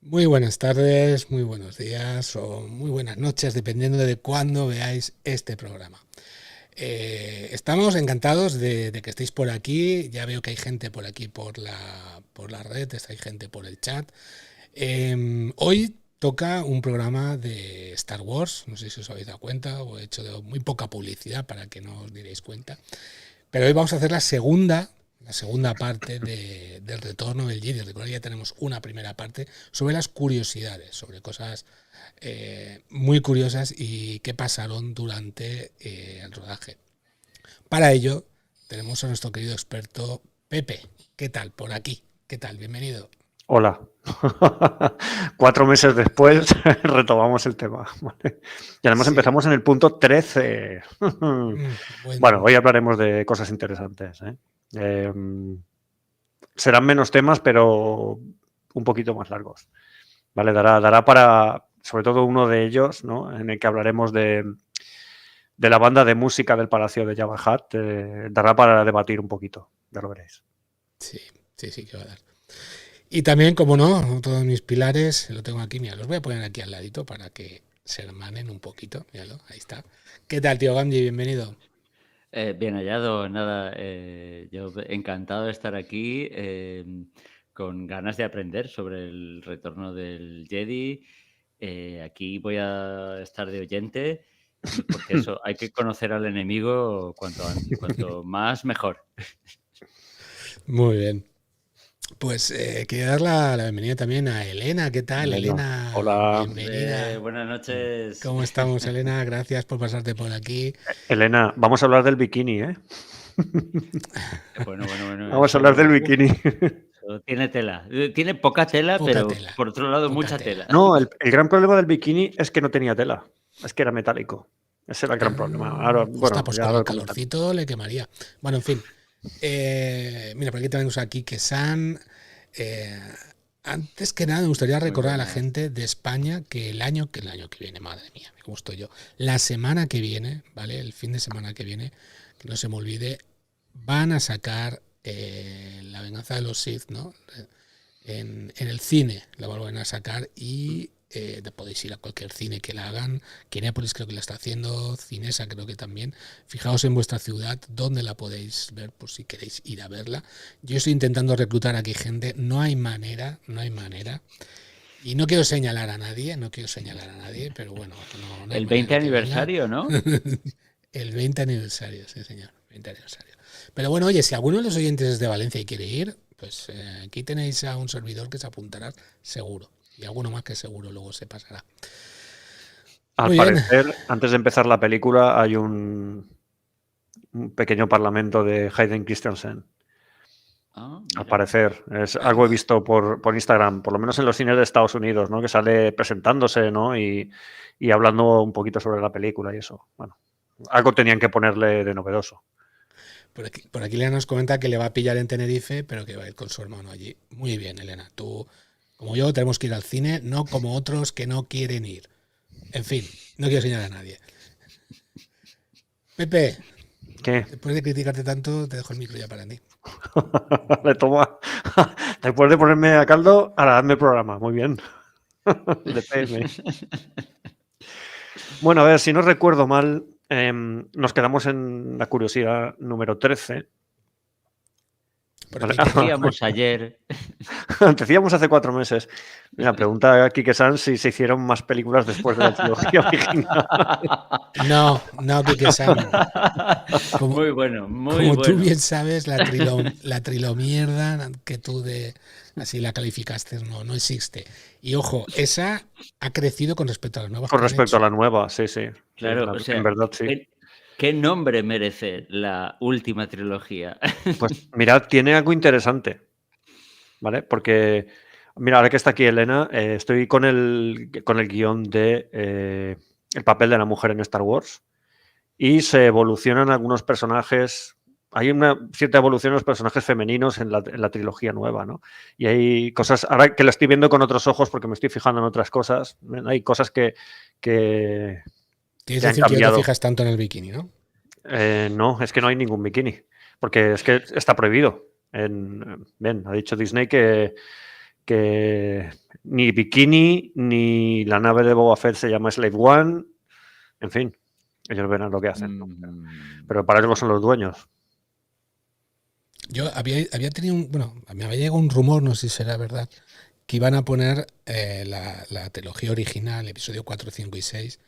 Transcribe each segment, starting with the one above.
Muy buenas tardes, muy buenos días o muy buenas noches, dependiendo de cuándo veáis este programa. Estamos encantados de que estéis por aquí. Ya veo que hay gente por aquí por la red, hay gente por el chat. Hoy toca un programa de Star Wars. No sé si os habéis dado cuenta o he hecho muy poca publicidad para que no os diréis cuenta. Pero hoy vamos a hacer la segunda parte del retorno del Jedi. Recuerda que ya tenemos una primera parte sobre las curiosidades, sobre cosas muy curiosas y que pasaron durante el rodaje. Para ello, tenemos a nuestro querido experto Pepe. ¿Qué tal por aquí? ¿Qué tal? Bienvenido. Hola. 4 meses después retomamos el tema. ¿Vale? Y además Sí. empezamos en el punto 13. Bueno, hoy hablaremos de cosas interesantes. Serán menos temas, pero un poquito más largos. ¿Vale? Dará para, sobre todo uno de ellos, ¿no? En el que hablaremos de la banda de música del Palacio de Jabba the Hutt. Dará para debatir un poquito, ya lo veréis. Sí, sí, que va a dar. Y también, como no, todos mis pilares, lo tengo aquí, mira, los voy a poner aquí al ladito para que se hermanen un poquito, míralo, ahí está. ¿Qué tal, tío Gamji? Bienvenido. Bien hallado, nada, yo encantado de estar aquí, con ganas de aprender sobre el retorno del Jedi. Aquí voy a estar de oyente, porque eso, hay que conocer al enemigo cuanto más mejor. Muy bien. Pues quería dar la bienvenida también a Elena. ¿Qué tal, Elena? Hola. Bienvenida. Buenas noches. ¿Cómo estamos, Elena? Gracias por pasarte por aquí. Elena, vamos a hablar del bikini, ¿eh? Bueno, Vamos a hablar del bikini. eso tiene tela. Tiene poca tela, Poca pero tela, por otro lado, poca mucha tela. tela. No, el gran problema del bikini es que no tenía tela. Es que era metálico. Ese era el gran problema. Ahora, Ostras, bueno, pues ya con el lo comentaré. calorcito le quemaría. Bueno, en fin. Mira, por aquí tenemos a Kike San. Antes que nada, me gustaría Muy recordar a la buenas. gente de España que el año que viene, madre mía, cómo estoy yo, la semana que viene, ¿vale? El fin de semana que viene, que no se me olvide, van a sacar La venganza de los Sith, ¿no? En el cine la vuelven a sacar y podéis ir a cualquier cine que la hagan. Kinépolis creo que la está haciendo, Cinesa creo que también. Fijaos en vuestra ciudad dónde la podéis ver por si queréis ir a verla. Yo estoy intentando reclutar aquí gente, no hay manera. Y no quiero señalar a nadie, pero bueno, no hay El manera 20 de que venga. aniversario, ¿no? El 20 aniversario, sí señor, 20 aniversario. Pero bueno, oye, si alguno de los oyentes es de Valencia y quiere ir, pues aquí tenéis a un servidor que se apuntará seguro. Y alguno más que seguro luego se pasará. Al Muy bien. parecer, antes de empezar la película, hay un pequeño parlamento de Hayden Christensen. Al Mira. parecer, es algo he visto por Instagram, por lo menos en los cines de Estados Unidos, ¿no? Que sale presentándose, ¿no? Y hablando un poquito sobre la película y eso. Bueno, algo tenían que ponerle de novedoso. Por aquí Elena nos comenta que le va a pillar en Tenerife, pero que va a ir con su hermano allí. Muy bien, Elena. Tú, como yo, tenemos que ir al cine, no como otros que no quieren ir. En fin, no quiero señalar a nadie. Pepe, ¿Qué? después de criticarte tanto, te dejo el micro ya para ti. Le toma. Después de ponerme a caldo, ahora hazme programa. Muy bien. De PM. Bueno, a ver, si no recuerdo mal, nos quedamos en la curiosidad número 13. Por Vale. aquí Decíamos ayer. Decíamos hace 4 meses. Mira, pregunta a Kike San si se hicieron más películas después de la trilogía original. No, Kike-san. Como, Muy bueno, muy como tú bueno. bien sabes, la trilomierda que tú así la calificaste no existe. Y ojo, esa ha crecido con respecto a las nuevas Con que han respecto a hecho. la nueva, sí, sí. Claro, o En sea, verdad, sí. ¿qué nombre merece la última trilogía? Pues mirad, tiene algo interesante, ¿vale? Porque, mira, ahora que está aquí Elena, estoy con el guión de el papel de la mujer en Star Wars y se evolucionan algunos personajes. Hay una cierta evolución en los personajes femeninos en la trilogía nueva, ¿no? Y hay cosas, ahora que la estoy viendo con otros ojos porque me estoy fijando en otras cosas, hay cosas que Quieres han decir que no te cambiado. fijas tanto en el bikini, ¿no? No, es que no hay ningún bikini, porque es que está prohibido. Bien, ha dicho Disney que ni Bikini, ni la nave de Boba Fett se llama Slave One. En fin, ellos verán lo que hacen, ¿no? Pero para ellos son los dueños. Yo había tenido me había llegado un rumor, no sé si será verdad, que iban a poner la trilogía original, episodio 4, 5 y 6,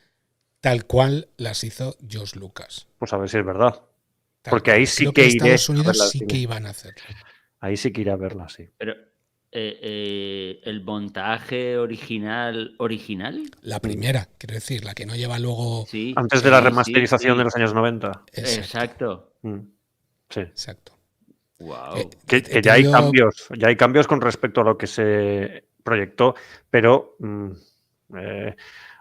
tal cual las hizo George Lucas. Pues a ver si es verdad. Tal Porque cual. ahí sí Creo que en iré Estados a Unidos verla al sí cine. que iban a hacerlo. Ahí sí que iré a verla, sí. Pero el montaje original, La primera, quiero decir, la que no lleva luego... sí, Antes de la sí, remasterización sí. de los años 90. Exacto. Sí. Exacto. Wow. Que ya hay cambios con respecto a lo que se proyectó, pero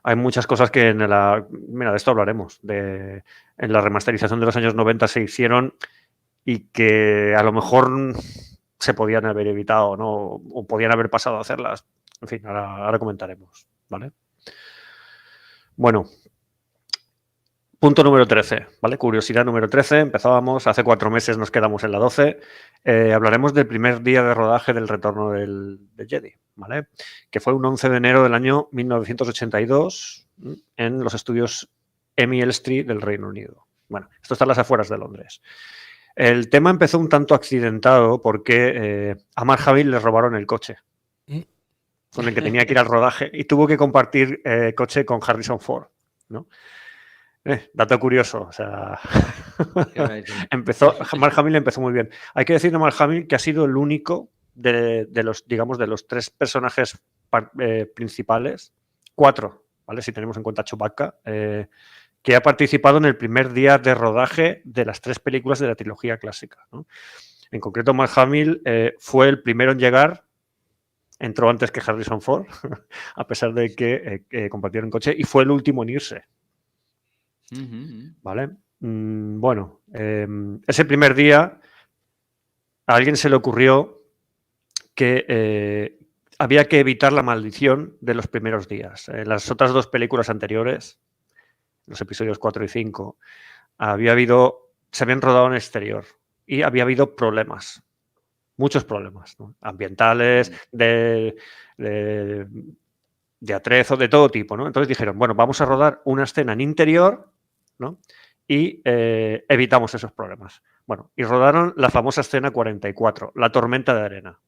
hay muchas cosas que mira, de esto hablaremos, en la remasterización de los años 90 se hicieron y que a lo mejor se podían haber evitado, ¿no? O podían haber pasado a hacerlas. En fin, ahora comentaremos, ¿vale? Bueno, punto número 13, ¿vale? Curiosidad número 13. Empezábamos, hace 4 meses nos quedamos en la 12. Hablaremos del primer día de rodaje del retorno del Jedi, ¿vale? Que fue un 11 de enero del año 1982 en los estudios Emmy Elstree del Reino Unido. Bueno, esto está en las afueras de Londres. El tema empezó un tanto accidentado porque a Mark Hamill le robaron el coche con el que tenía que ir al rodaje y tuvo que compartir coche con Harrison Ford, ¿no? Dato curioso, o sea, Mark Hamill empezó muy bien. Hay que decir de Mark Hamill que ha sido el único de los 3 personajes principales, 4, ¿vale? Si tenemos en cuenta Chewbacca, que ha participado en el primer día de rodaje de las 3 películas de la trilogía clásica, ¿no? En concreto, Mark Hamill fue el primero en llegar, entró antes que Harrison Ford, a pesar de que compartieron coche, y fue el último en irse. ¿Vale? Bueno, ese primer día a alguien se le ocurrió que había que evitar la maldición de los primeros días. En las otras 2 películas anteriores, los episodios 4 y 5, se habían rodado en exterior y había habido problemas, muchos problemas, ¿no? Ambientales, de atrezo, de todo tipo, ¿no? Entonces dijeron, bueno, vamos a rodar una escena en interior, ¿no? Y evitamos esos problemas. Bueno, y rodaron la famosa escena 44, la tormenta de arena.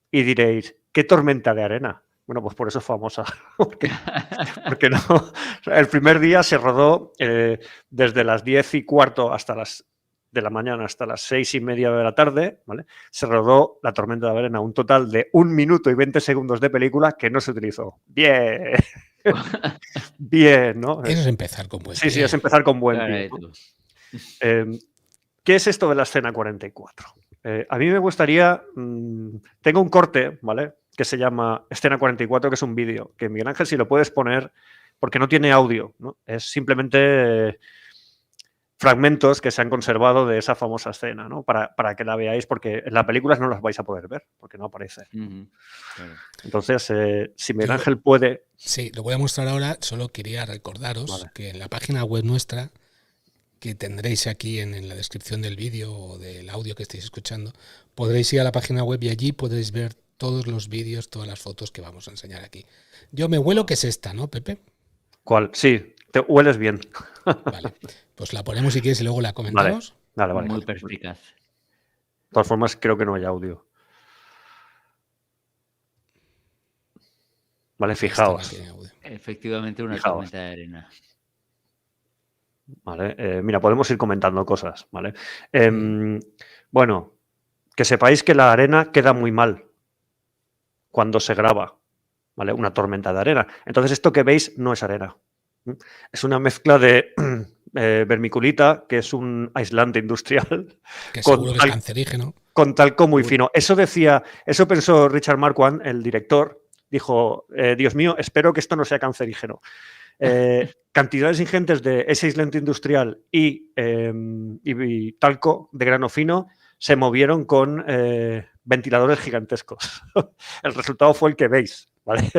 Y diréis, ¿qué tormenta de arena? Bueno, pues por eso es famosa. porque no. El primer día se rodó desde las 10:15 de la mañana hasta las 6:30 de la tarde, ¿vale? Se rodó la tormenta de arena, un total de 1 minuto y 20 segundos de película que no se utilizó. ¡Bien! Bien, ¿no? Eso es empezar con buen pie. Sí, es empezar con buen pie, ¿no? ¿Qué es esto de la escena 44? A mí me gustaría... tengo un corte, ¿vale? Que se llama Escena 44, que es un vídeo, que Miguel Ángel, si lo puedes poner, porque no tiene audio, ¿no? Es simplemente fragmentos que se han conservado de esa famosa escena, ¿no? Para que la veáis, porque en la película no las vais a poder ver, porque no aparece. Claro. Entonces, si Miguel Ángel puede... Sí, lo voy a mostrar ahora. Solo quería recordaros que en la página web nuestra, que tendréis aquí en la descripción del vídeo o del audio que estéis escuchando, podréis ir a la página web y allí podréis ver todos los vídeos, todas las fotos que vamos a enseñar aquí. Yo me huelo que es esta, ¿no, Pepe? ¿Cuál? Sí, te hueles bien. Vale, pues la ponemos si quieres y luego la comentamos. Vale. Muy perspicaz. De todas formas, creo que no hay audio. Vale, fijaos. Efectivamente, una tormenta de arena. Vale, mira, podemos ir comentando cosas, ¿vale? Bueno, que sepáis que la arena queda muy mal cuando se graba, ¿vale? Una tormenta de arena. Entonces, esto que veis no es arena. Es una mezcla de vermiculita, que es un aislante industrial. Que seguro que es cancerígeno. Con talco muy fino. Eso pensó Richard Marquand, el director. Dijo, Dios mío, espero que esto no sea cancerígeno. Cantidades ingentes de ese aislante industrial y talco de grano fino se movieron con ventiladores gigantescos. El resultado fue el que veis, ¿vale?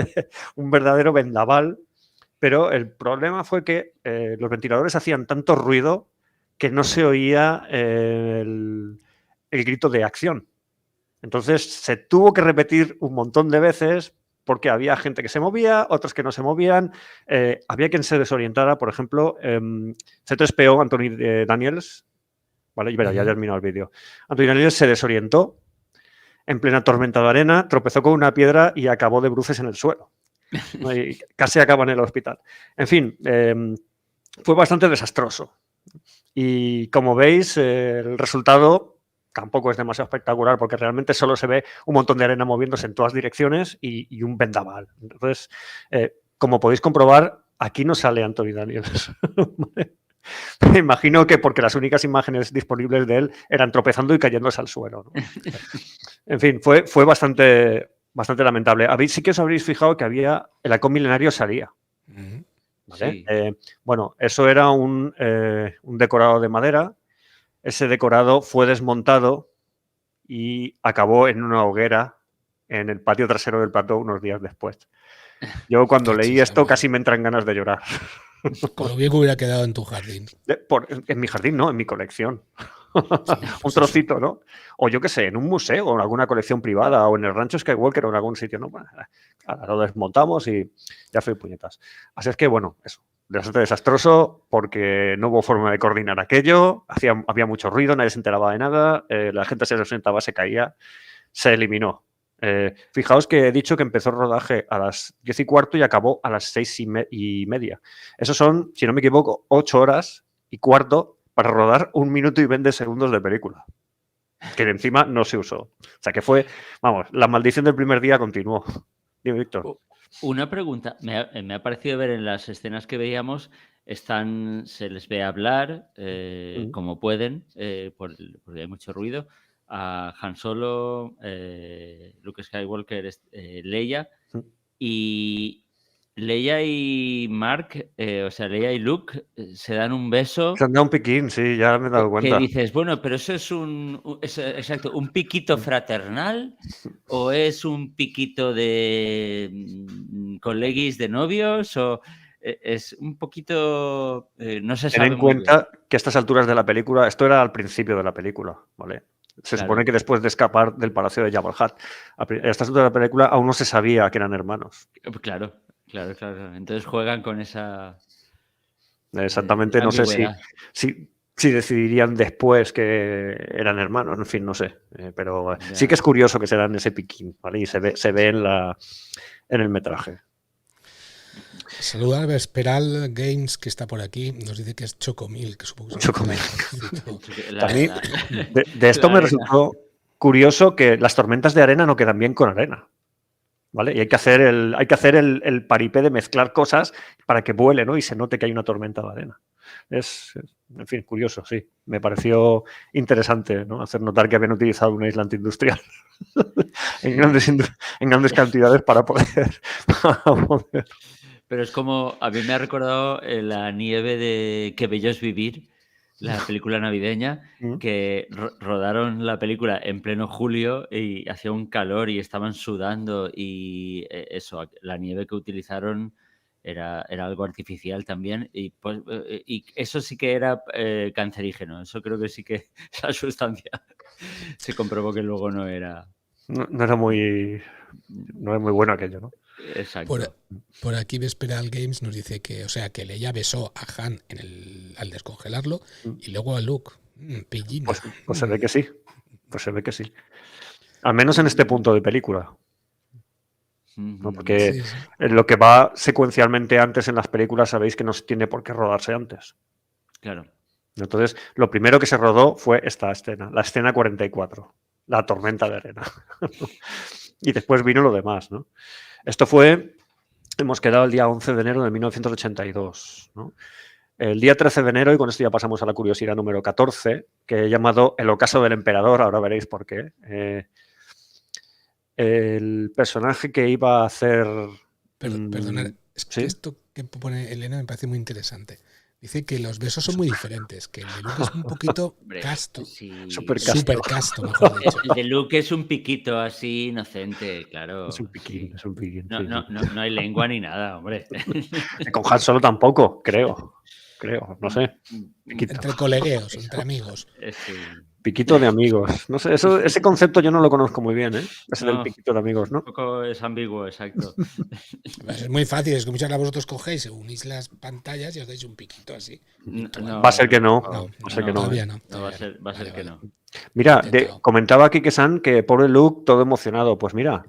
Un verdadero vendaval, pero el problema fue que los ventiladores hacían tanto ruido que no se oía el grito de acción. Entonces se tuvo que repetir un montón de veces porque había gente que se movía, otros que no se movían, había quien se desorientara, por ejemplo, C3PO, Anthony Daniels, ¿vale? Verá, ya he terminado el vídeo. Anthony Daniels se desorientó en plena tormenta de arena, tropezó con una piedra y acabó de bruces en el suelo. ¿No? Y casi acaba en el hospital. En fin, fue bastante desastroso. Y como veis, el resultado tampoco es demasiado espectacular porque realmente solo se ve un montón de arena moviéndose en todas direcciones y un vendaval. Entonces, como podéis comprobar, aquí no sale Anthony Daniels. Me imagino que porque las únicas imágenes disponibles de él eran tropezando y cayéndose al suelo, ¿no? En fin, fue bastante lamentable. Sí que os habréis fijado que el halcón milenario salía. ¿Vale? Sí. Bueno, eso era un decorado de madera. Ese decorado fue desmontado y acabó en una hoguera en el patio trasero del plató unos días después. Yo cuando leí esto casi me entran ganas de llorar. Con lo bien que hubiera quedado en tu jardín. En mi jardín, no, en mi colección. Sí, Un pues trocito, ¿no? O yo qué sé, en un museo o en alguna colección privada o en el rancho Skywalker o en algún sitio, ¿no? Bueno, lo desmontamos y ya fue puñetas. Así es que, bueno, eso. Bastante desastroso porque no hubo forma de coordinar aquello, había mucho ruido, nadie se enteraba de nada, la gente se sentaba, se caía, se eliminó. Fijaos que he dicho que empezó el rodaje a las 10:15 y acabó a las 6:30. Eso son, si no me equivoco, 8 horas y cuarto para rodar 1 minuto y 20 segundos de película. Que encima no se usó. O sea que fue, vamos, la maldición del primer día continuó. Dime, Víctor. Una pregunta. Me ha parecido ver en las escenas que veíamos, se les ve hablar como pueden, porque hay mucho ruido. A Han Solo, Luke Skywalker, Leia. Y Leia y Mark, o sea, Leia y Luke, se dan un beso. Se han dado un piquín, sí, ya me he dado cuenta. Que dices, bueno, pero eso es exacto, un piquito fraternal o es un piquito de coleguis de novios o es un poquito, no se sabe Ten en muy bien. cuenta que a estas alturas de la película, esto era al principio de la película, ¿vale? Se supone que después de escapar del palacio de Jabba el Hutt, a estas alturas de la película aún no se sabía que eran hermanos. Claro. Entonces juegan con esa... Exactamente, no sé si decidirían después que eran hermanos, en fin, no sé. Pero sí que es curioso que se dan ese piquín, ¿vale? Y se ve en el metraje. Saluda a Vesperal Games, que está por aquí. Nos dice que es Chocomil, que supongo que es Chocomil. A mí, de esto me resultó curioso que las tormentas de arena no quedan bien con arena. ¿Vale? Y hay que hacer el paripé de mezclar cosas para que vuele, ¿no? Y se note que hay una tormenta de arena. En fin, curioso, sí. Me pareció interesante, ¿no? Hacer notar que habían utilizado un aislante industrial en grandes cantidades para poder... Pero es como, a mí me ha recordado la nieve de Qué bello es vivir, la película navideña, que rodaron la película en pleno julio y hacía un calor y estaban sudando y eso, la nieve que utilizaron era algo artificial también y eso sí que era cancerígeno. Eso creo que sí que esa sustancia se comprobó que luego no era... No era muy bueno aquello, ¿no? Exacto. Por aquí Vesperal Games nos dice que, o sea, que Leia besó a Han al descongelarlo y luego a Luke. Pillín. Pues se ve que sí. Pues se ve que sí. Al menos en este punto de película. ¿No? Porque lo que va secuencialmente antes en las películas sabéis que no tiene por qué rodarse antes. Claro. Entonces, lo primero que se rodó fue esta escena, la escena 44, la tormenta de arena. Y después vino lo demás, ¿no? Esto hemos quedado el día 11 de enero de 1982, ¿no? El día 13 de enero, y con esto ya pasamos a la curiosidad número 14, que he llamado El ocaso del emperador, ahora veréis por qué. El personaje que iba a hacer... Perdonad, es que esto que pone Elena me parece muy interesante. Dice que los besos son muy diferentes, que el de Luke es un poquito casto. Sí. Súper casto, mejor dicho. El de Luke es un piquito así inocente, claro. Es un piquín, es un piquín. No hay lengua ni nada, hombre. Con Han Solo tampoco, creo. creo, no sé. Piquito. Entre colegueos, entre amigos. Piquito de amigos. No sé, ese concepto yo no lo conozco muy bien, ¿eh? Ese del piquito de amigos, ¿no? Un poco es ambiguo, exacto. Es muy fácil, es que muchas veces vosotros cogéis, unís las pantallas y os dais un piquito así. Va a ser que no. Va a ser que no. Todavía no. Va a ser que no. Mira, comentaba aquí que San que pobre Luke todo emocionado. Pues mira,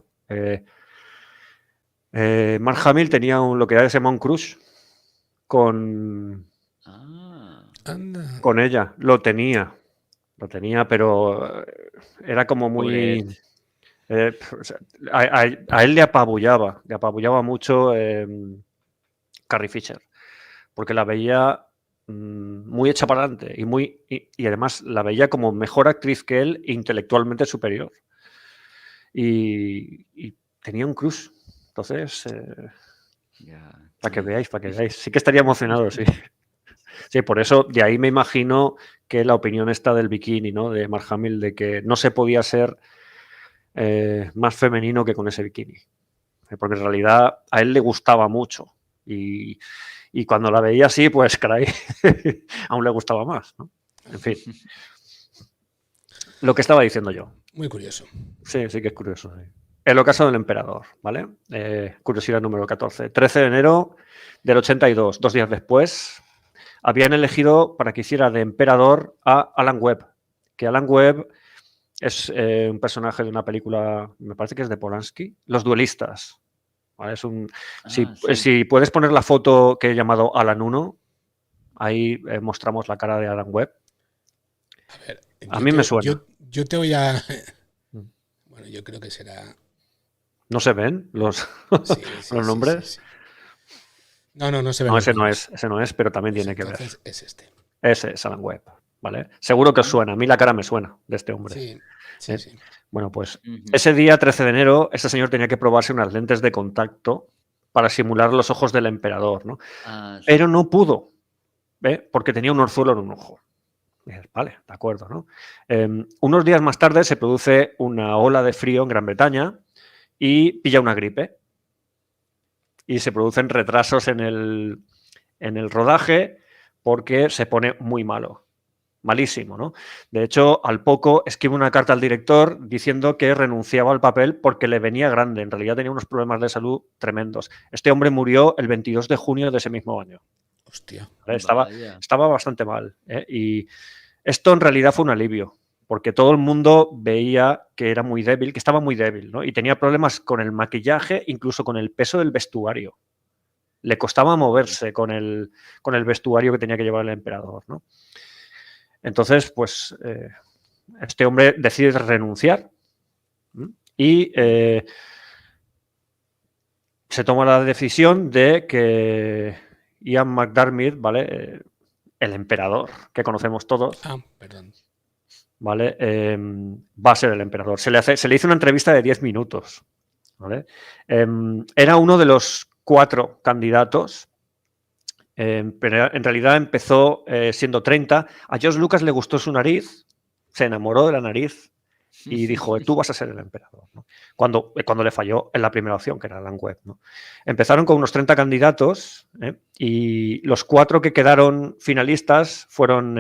Mark Hamill tenía lo que ya se llama un crush con ella. Lo tenía, pero era como muy... a él le apabullaba mucho Carrie Fisher, porque la veía muy hecha para adelante y además la veía como mejor actriz que él, intelectualmente superior. Y tenía un crush. Entonces, para que veáis. Sí que estaría emocionado, sí. Sí, por eso, de ahí me imagino que la opinión está del bikini, ¿no? De Mark Hamill, de que no se podía ser más femenino que con ese bikini. Porque en realidad a él le gustaba mucho. Y cuando la veía así, pues, caray, aún le gustaba más, ¿no? En fin. Lo que estaba diciendo yo. Muy curioso. Sí que es curioso. Sí. El ocaso del emperador, ¿vale? Curiosidad número 14. 13 de enero del 82, 2 días después, habían elegido para que hiciera de emperador a Alan Webb. Que Alan Webb es un personaje de una película, me parece que es de Polanski, Los duelistas. ¿Vale? Es un, si puedes poner la foto que he llamado Alan 1, ahí mostramos la cara de Alan Webb. A ver, a mí me suena. Yo te voy a... Bueno, yo creo que será... ¿No se ven los, los nombres? Sí. No se ven. No, ese no es, pero también pues tiene que ver. Es este. Ese es Alan Webb, ¿vale? Seguro que os suena. A mí la cara me suena de este hombre. Sí. Bueno, pues ese día, 13 de enero, este señor tenía que probarse unas lentes de contacto para simular los ojos del emperador, ¿no? Pero no pudo, porque tenía un orzuelo en un ojo. Vale, de acuerdo, ¿no? Unos días más tarde se produce una ola de frío en Gran Bretaña y pilla una gripe. Y se producen retrasos en el rodaje porque se pone muy malo. Malísimo, ¿no? De hecho, al poco escribe una carta al director diciendo que renunciaba al papel porque le venía grande. En realidad tenía unos problemas de salud tremendos. Este hombre murió el 22 de junio de ese mismo año. Hostia. Estaba bastante mal. Y esto en realidad fue un alivio, porque todo el mundo veía que era muy débil, que estaba muy débil, ¿no? Y tenía problemas con el maquillaje, incluso con el peso del vestuario. Le costaba moverse con el vestuario que tenía que llevar el emperador, ¿no? Entonces, pues, este hombre decide renunciar y se toma la decisión de que Ian McDiarmid, ¿vale? El emperador que conocemos todos. Perdón. ¿Vale? Va a ser el emperador. Se le hizo una entrevista de 10 minutos. ¿Vale? Era uno de los 4 candidatos, pero en realidad empezó siendo 30. A George Lucas le gustó su nariz, se enamoró de la nariz y dijo, tú vas a ser el emperador, ¿no? Cuando le falló en la primera opción, que era Alan Webb, ¿no? Empezaron con unos 30 candidatos y los 4 que quedaron finalistas fueron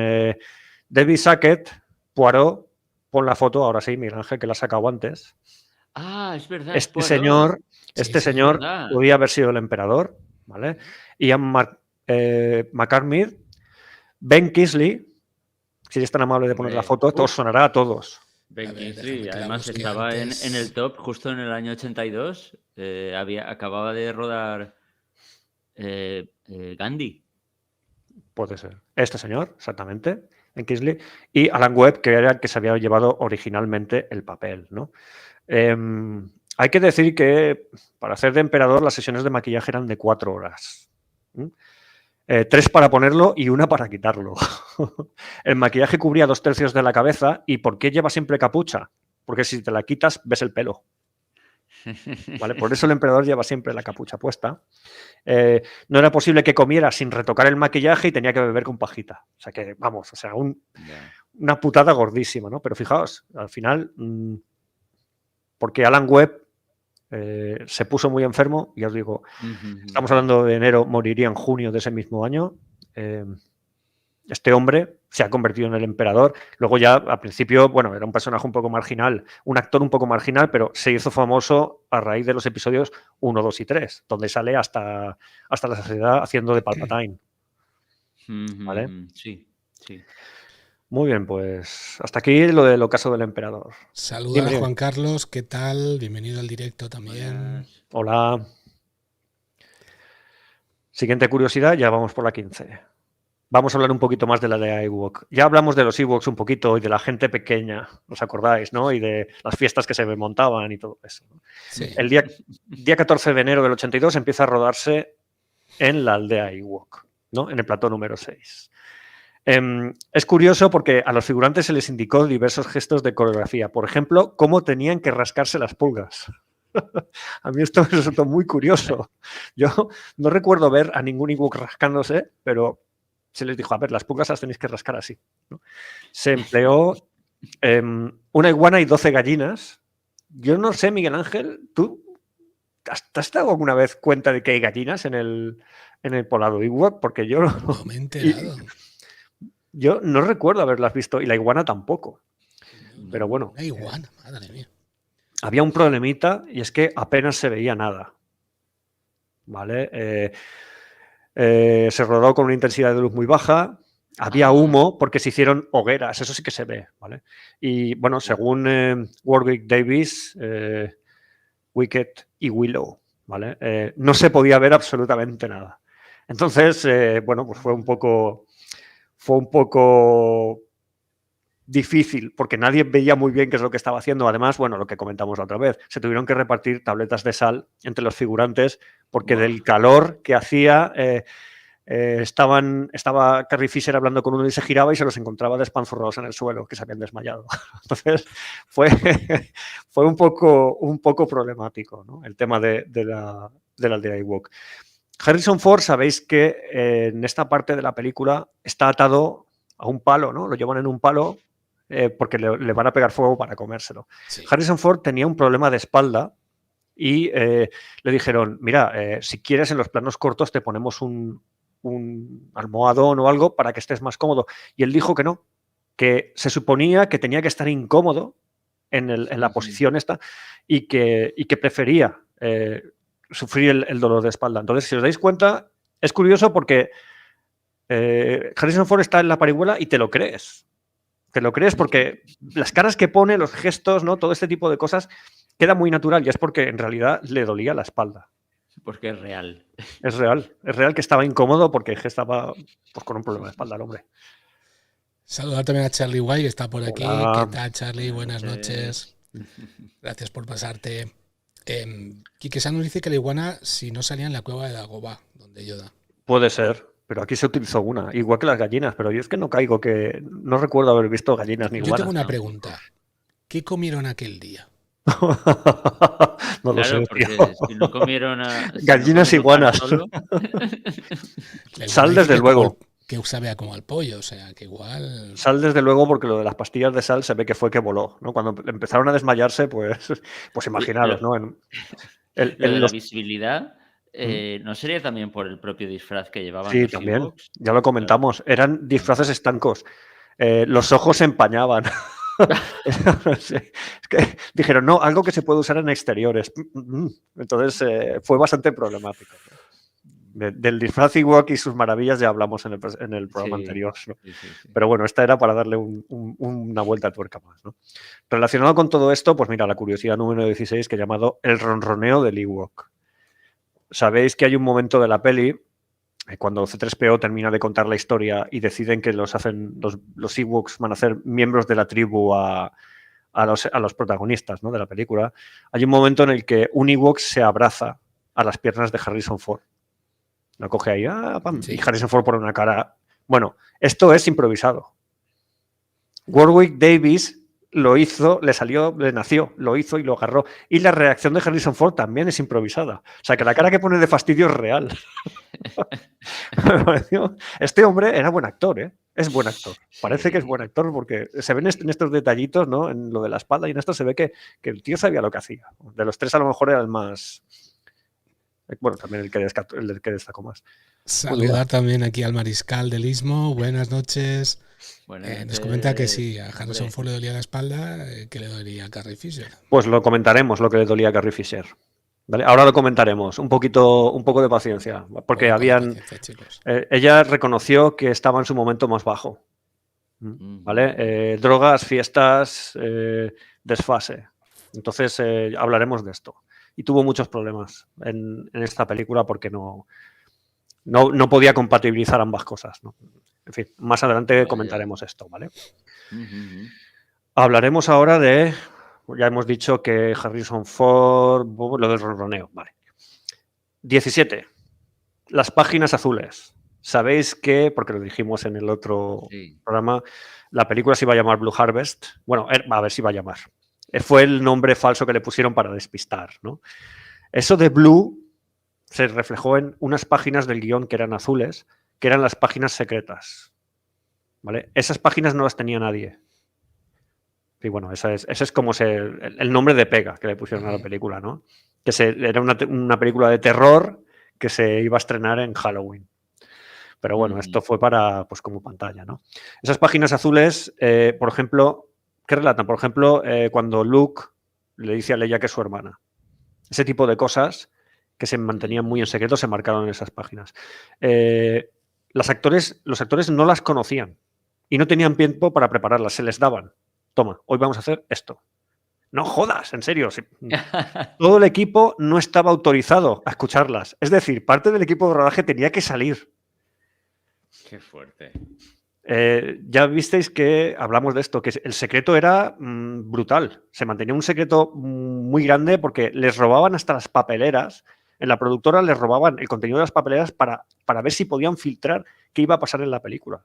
David Sackett, Poirot, pon la foto, ahora sí, Miguel Ángel, que la ha sacado antes. Es verdad. Este señor podía haber sido el emperador, ¿vale? Ian McDiarmid, Ben Kingsley, si eres tan amable de poner la foto, esto os sonará a todos. Ben Kingsley, además estaba en el top justo en el año 82, acababa de rodar Gandhi. Puede ser. Este señor, exactamente. En Kingsley, y Alan Webb, que era el que se había llevado originalmente el papel, ¿no? Hay que decir que para hacer de emperador las sesiones de maquillaje eran de 4 horas. 3 para ponerlo y 1 para quitarlo. El maquillaje cubría 2/3 de la cabeza. ¿Y por qué lleva siempre capucha? Porque si te la quitas, ves el pelo. ¿Vale? Por eso el emperador lleva siempre la capucha puesta. No era posible que comiera sin retocar el maquillaje y tenía que beber con pajita. O sea que, vamos, una putada gordísima, ¿no? Pero fijaos, al final, porque Alan Webb se puso muy enfermo, ya os digo, estamos hablando de enero, moriría en junio de ese mismo año este hombre se ha convertido en el emperador. Luego ya, al principio, bueno, era un personaje un poco marginal, un actor un poco marginal, pero se hizo famoso a raíz de los episodios 1, 2 y 3, donde sale hasta la saciedad haciendo de Palpatine. ¿Vale? Sí, sí. Muy bien, pues hasta aquí lo del ocaso del emperador. Saluda a Juan Carlos, ¿qué tal? Bienvenido al directo también. Hola. Siguiente curiosidad, ya vamos por la 15. Vamos a hablar un poquito más de la de Ewok. Ya hablamos de los Ewoks un poquito y de la gente pequeña, ¿os acordáis? ¿No? Y de las fiestas que se montaban y todo eso. Sí. El día 14 de enero del 82 empieza a rodarse en la aldea Ewok, ¿no? En el plató número 6. Es curioso porque a los figurantes se les indicó diversos gestos de coreografía. Por ejemplo, cómo tenían que rascarse las pulgas. A mí esto me resultó muy curioso. Yo no recuerdo ver a ningún Ewok rascándose, pero se les dijo, a ver, las pulgas las tenéis que rascar así, ¿no? Se empleó una iguana y 12 gallinas. Yo no sé, Miguel Ángel, ¿tú te has dado alguna vez cuenta de que hay gallinas en el poblado Ewok? Porque yo no me he enterado. Yo no recuerdo haberlas visto y la iguana tampoco. Pero bueno. La iguana, madre mía. Había un problemita y es que apenas se veía nada. ¿Vale? Se rodó con una intensidad de luz muy baja. Había humo porque se hicieron hogueras. Eso sí que se ve. ¿Vale? Y bueno, según Warwick Davis, Wicket y Willow, ¿vale? No se podía ver absolutamente nada. Entonces, bueno, pues fue un poco difícil porque nadie veía muy bien qué es lo que estaba haciendo. Además, bueno, lo que comentamos la otra vez, se tuvieron que repartir tabletas de sal entre los figurantes porque del calor que hacía estaba Carrie Fisher hablando con uno y se giraba y se los encontraba despanzurrados en el suelo, que se habían desmayado. Entonces fue un poco problemático, ¿no? El tema de la aldea Ewok. Harrison Ford, sabéis que en esta parte de la película está atado a un palo, ¿no? Lo llevan en un palo porque le van a pegar fuego para comérselo. Sí. Harrison Ford tenía un problema de espalda y le dijeron, mira, si quieres en los planos cortos te ponemos un almohadón o algo para que estés más cómodo. Y él dijo que no, que se suponía que tenía que estar incómodo en la posición esta y que prefería sufrir el dolor de espalda. Entonces, si os dais cuenta, es curioso porque Harrison Ford está en la parihuela y te lo crees. Te lo crees porque las caras que pone, los gestos, ¿no? Todo este tipo de cosas queda muy natural y es porque en realidad le dolía la espalda. Porque es real. Es real que estaba incómodo porque estaba pues, con un problema de espalda el hombre. Saludar también a Charlie White, que está por aquí. Hola. ¿Qué tal, Charlie? Buenas noches. Gracias por pasarte. Quique San nos dice que la iguana, si no salía en la cueva de Dagobah, donde Yoda. Puede ser, pero aquí se utilizó una, igual que las gallinas, pero yo es que no caigo, que no recuerdo haber visto gallinas ni iguanas. Yo tengo una pregunta. ¿Qué comieron aquel día? No claro, lo sé, porque tío. si no comieron gallinas iguanas. Sal desde luego. Que sabe como al pollo, o sea, que igual... Sal desde luego porque lo de las pastillas de sal se ve que fue que voló, ¿no? Cuando empezaron a desmayarse, pues imaginaros, ¿no? La visibilidad... ¿no sería también por el propio disfraz que llevaban? Sí, los también. Ewoks? Ya lo comentamos. Eran disfraces estancos. Los ojos se empañaban. Es que dijeron, no, algo que se puede usar en exteriores. Entonces fue bastante problemático. Del disfraz Ewok y sus maravillas ya hablamos en el programa anterior, ¿no? Sí. Pero bueno, esta era para darle una vuelta de tuerca más, ¿no? Relacionado con todo esto, pues mira, la curiosidad número 16 que he llamado el ronroneo del Ewok. Sabéis que hay un momento de la peli cuando C3PO termina de contar la historia y deciden que los Ewoks van a ser miembros de la tribu a los protagonistas, ¿no? De la película. Hay un momento en el que un Ewok se abraza a las piernas de Harrison Ford. Lo coge ahí, pam, sí. Y Harrison Ford pone una cara. Bueno, esto es improvisado. Warwick Davis lo hizo, le nació, lo hizo y lo agarró. Y la reacción de Harrison Ford también es improvisada. O sea, que la cara que pone de fastidio es real. Este hombre era buen actor, ¿eh? Es buen actor. Parece que es buen actor porque se ven en estos detallitos, ¿no? En lo de la espalda y en esto se ve que el tío sabía lo que hacía. De los tres a lo mejor era el más Bueno, también el que destacó más. Saludar también aquí al mariscal del Istmo. Buenas noches. Nos comenta que sí, a Harrison Ford le dolía la espalda, que le dolía a Carrie Fisher. Pues lo comentaremos, lo que le dolía a Carrie Fisher. ¿Vale? Ahora lo comentaremos. Un poco de paciencia. Porque ella reconoció que estaba en su momento más bajo. ¿Vale? Drogas, fiestas, desfase. Entonces hablaremos de esto. Y tuvo muchos problemas en esta película porque no podía compatibilizar ambas cosas, ¿no? En fin, más adelante comentaremos esto, ¿vale? Hablaremos ahora de... Ya hemos dicho que Harrison Ford... Lo del ronroneo, vale. 17. Las páginas azules. Sabéis que, porque lo dijimos en el otro programa, la película se iba a llamar Blue Harvest. Bueno, a ver si iba a llamar. Fue el nombre falso que le pusieron para despistar, ¿no? Eso de Blue se reflejó en unas páginas del guión que eran azules, que eran las páginas secretas, ¿vale? Esas páginas no las tenía nadie. Y bueno, ese es como el nombre de pega que le pusieron a la película, ¿no? Que era una película de terror que se iba a estrenar en Halloween. Pero bueno, esto fue para, pues como pantalla, ¿no? Esas páginas azules, por ejemplo, ¿qué relatan? Por ejemplo, cuando Luke le dice a Leia que es su hermana. Ese tipo de cosas que se mantenían muy en secreto se marcaron en esas páginas. Los actores no las conocían y no tenían tiempo para prepararlas, se les daban. Toma, hoy vamos a hacer esto. No jodas, en serio. Todo el equipo no estaba autorizado a escucharlas. Es decir, parte del equipo de rodaje tenía que salir. Qué fuerte. Ya visteis que hablamos de esto, que el secreto era brutal. Se mantenía un secreto muy grande porque les robaban hasta las papeleras. En la productora les robaban el contenido de las papeleras para ver si podían filtrar qué iba a pasar en la película.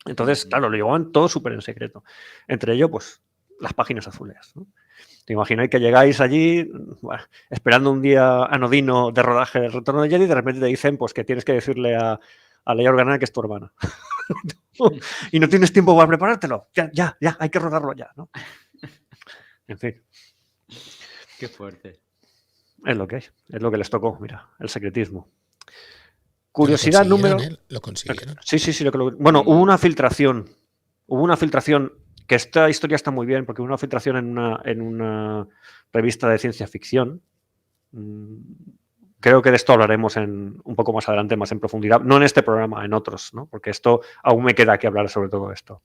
Entonces, claro, lo llevaban todo súper en secreto. Entre ello, pues, las páginas azules, ¿no? Te imagináis que llegáis allí, bueno, esperando un día anodino de rodaje del Retorno de Jedi y de repente te dicen pues que tienes que decirle a Leia Organa que es tu hermana. Y no tienes tiempo para preparártelo. Ya, hay que rodarlo ya, ¿no? En fin. Qué fuerte. Es lo que hay, es lo que les tocó, mira, el secretismo. Curiosidad número... Lo consiguieron. Sí. Bueno, hubo una filtración. Que esta historia está muy bien, porque hubo una filtración en una revista de ciencia ficción. Creo que de esto hablaremos un poco más adelante, más en profundidad. No en este programa, en otros, ¿no? Porque esto aún me queda que hablar sobre todo esto.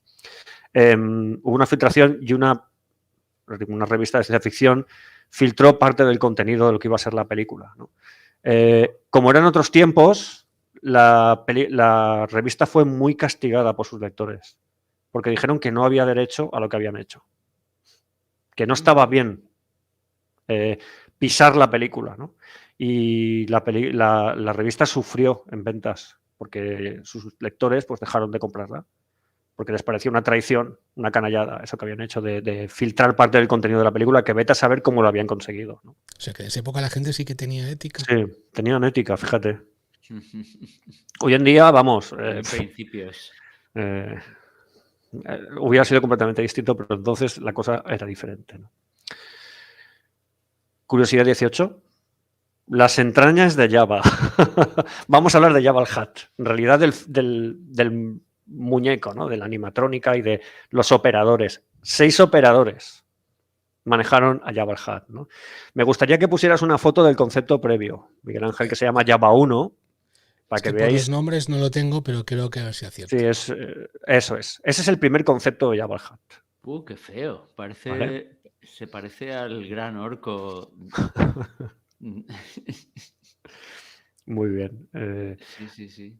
Hubo una filtración y una revista de ciencia ficción filtró parte del contenido de lo que iba a ser la película, ¿no? Como eran otros tiempos, la revista fue muy castigada por sus lectores, porque dijeron que no había derecho a lo que habían hecho, que no estaba bien pisar la película, ¿no? Y la revista sufrió en ventas, porque sus lectores pues dejaron de comprarla, porque les parecía una traición, una canallada, eso que habían hecho de filtrar parte del contenido de la película, que vete a saber cómo lo habían conseguido, ¿no? O sea, que en esa época la gente sí que tenía ética. Sí, tenían ética, fíjate. Hoy en día, vamos... principios. Hubiera sido completamente distinto, pero entonces la cosa era diferente, ¿no? Curiosidad 18. Las entrañas de Jabba. Vamos a hablar de Jabba el Hutt. En realidad del muñeco, ¿no? De la animatrónica y de los operadores. 6 operadores manejaron a Jabba el Hutt, ¿no? Me gustaría que pusieras una foto del concepto previo, Miguel Ángel, que se llama Jabba 1. Para que veáis. Por los nombres no lo tengo, pero creo que a ver si acierto. Sí, eso es. Ese es el primer concepto de Jabba el Hutt. Qué feo. ¿Vale? Se parece al gran orco. Muy bien. Sí.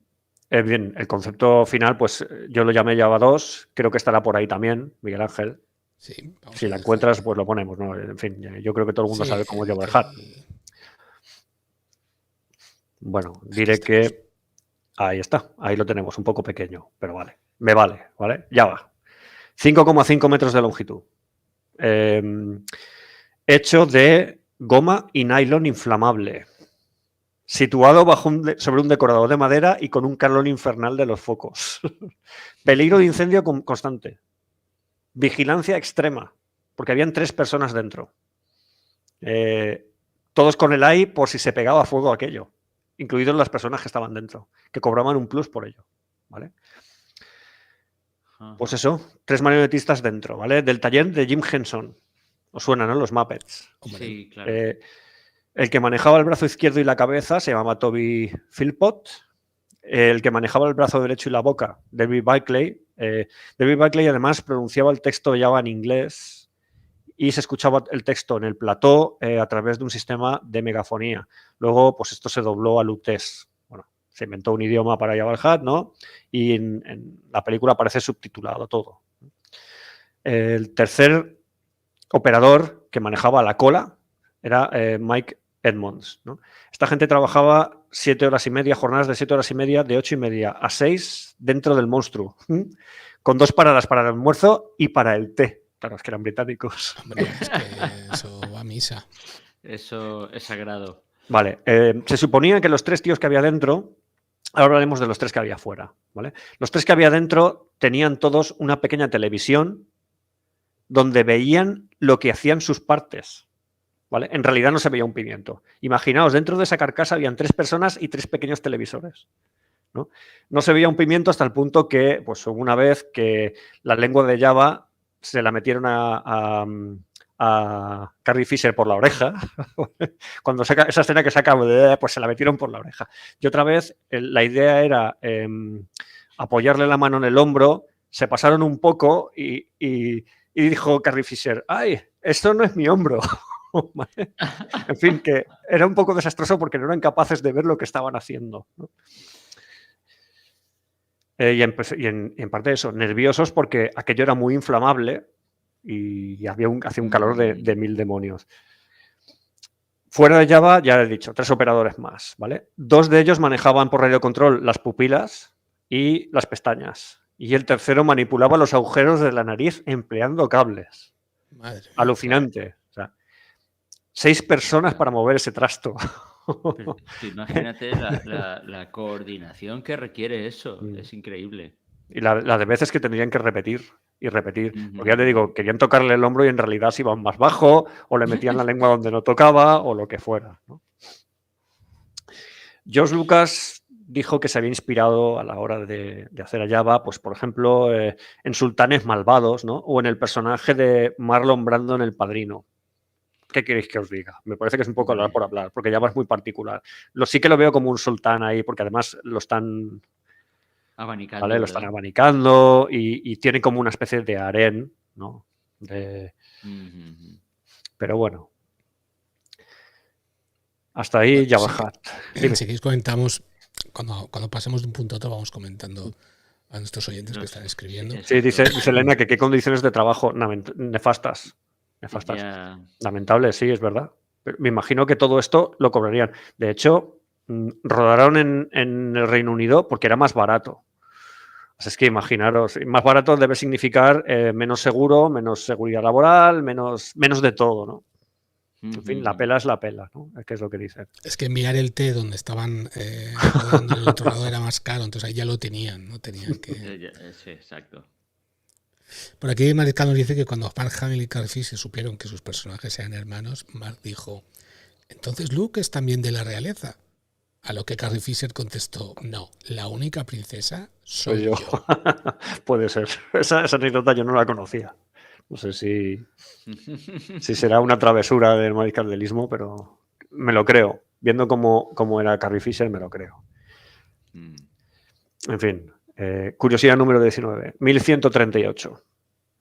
Bien, el concepto final, pues yo lo llamé Jabba 2. Creo que estará por ahí también, Miguel Ángel. Sí, si la encuentras, pues lo ponemos, ¿no? En fin, yo creo que todo el mundo sabe cómo es Jabba el Hutt. Bueno, diré que ahí está, ahí lo tenemos, un poco pequeño, pero vale, me vale, ¿vale? Ya va. 5,5 metros de longitud. Hecho de goma y nylon inflamable. Situado sobre un decorador de madera y con un calor infernal de los focos. Peligro de incendio constante. Vigilancia extrema, porque habían 3 personas dentro. todos con el AI por si se pegaba a fuego aquello, incluidos las personas que estaban dentro, que cobraban un plus por ello, ¿vale? Pues eso, 3 marionetistas dentro, ¿vale? Del taller de Jim Henson. ¿Os suenan, no? Los Muppets. Sí, claro. El que manejaba el brazo izquierdo y la cabeza se llamaba Toby Philpott. El que manejaba el brazo derecho y la boca, David Buckley. David Buckley además pronunciaba el texto de Java en inglés y se escuchaba el texto en el plató a través de un sistema de megafonía. Luego, pues esto se dobló al UTES. Bueno, se inventó un idioma para Java el Hat, ¿no? Y en la película aparece subtitulado todo. El tercer operador que manejaba la cola era Mike Edmonds, ¿no? Esta gente trabajaba 7 horas y media, jornadas de 7 horas y media, de 8 y media a 6 dentro del monstruo, con 2 paradas para el almuerzo y para el té. Claro, es que eran británicos. Hombre, es que eso va a misa. Eso es sagrado. Vale, se suponía que los 3 tíos que había dentro, ahora hablaremos de los 3 que había fuera, ¿vale? Los 3 que había dentro tenían todos una pequeña televisión donde veían lo que hacían sus partes, ¿vale? En realidad no se veía un pimiento. Imaginaos, dentro de esa carcasa habían 3 personas y 3 pequeños televisores, ¿no? No se veía un pimiento hasta el punto que, pues una vez que la lengua de Java se la metieron a Carrie Fisher por la oreja, cuando saca esa escena que saca, pues se la metieron por la oreja. Y otra vez la idea era apoyarle la mano en el hombro, se pasaron un poco y dijo Carrie Fisher, ¡ay, esto no es mi hombro! ¿Vale? En fin, que era un poco desastroso porque no eran capaces de ver lo que estaban haciendo, ¿no? Y en parte eso, nerviosos porque aquello era muy inflamable y hacía un calor de 1000 demonios. Fuera de Java, ya he dicho, 3 operadores más, ¿vale? 2 de ellos manejaban por radiocontrol las pupilas y las pestañas. Y el tercero manipulaba los agujeros de la nariz empleando cables. Madre mía. Alucinante. O sea, 6 personas para mover ese trasto. Pero imagínate la coordinación que requiere eso. Es increíble. Y la de veces que tendrían que repetir y repetir. Porque ya te digo, querían tocarle el hombro y en realidad se iban más bajo o le metían la lengua donde no tocaba o lo que fuera, ¿no? George Lucas dijo que se había inspirado a la hora de hacer a Java, pues por ejemplo, en Sultanes Malvados, ¿no? O en el personaje de Marlon Brando en El Padrino. ¿Qué queréis que os diga? Me parece que es un poco hablar por hablar, porque Java es muy particular. Sí que lo veo como un sultán ahí, porque además lo están abanicando, ¿vale? Lo están abanicando y tiene como una especie de harén, ¿no? Pero bueno. Hasta ahí Java el Hat. Si queréis comentamos, cuando pasemos de un punto a otro vamos comentando a nuestros oyentes que están escribiendo. Sí, dice Elena que qué condiciones de trabajo nefastas. Ya. Lamentables, sí, es verdad. Pero me imagino que todo esto lo cobrarían. De hecho, rodaron en el Reino Unido porque era más barato. Así es que imaginaros, más barato debe significar menos seguro, menos seguridad laboral, menos de todo, ¿no? En fin, la pela es la pela, ¿no? Es que es lo que dicen. Es que enviar el té donde estaban rodando en el otro lado era más caro, entonces ahí ya lo tenían, no tenían que... Sí, exacto. Por aquí Mariscal nos dice que cuando Mark Hamill y Carrie Fisher supieron que sus personajes eran hermanos, Mark dijo, ¿entonces Luke es también de la realeza? A lo que Carrie Fisher contestó, no, la única princesa soy yo. Puede ser. Esa anécdota yo no la conocía. No sé si será una travesura del mariscaldelismo, pero me lo creo. Viendo cómo era Carrie Fisher, me lo creo. En fin, curiosidad número 19. 1138.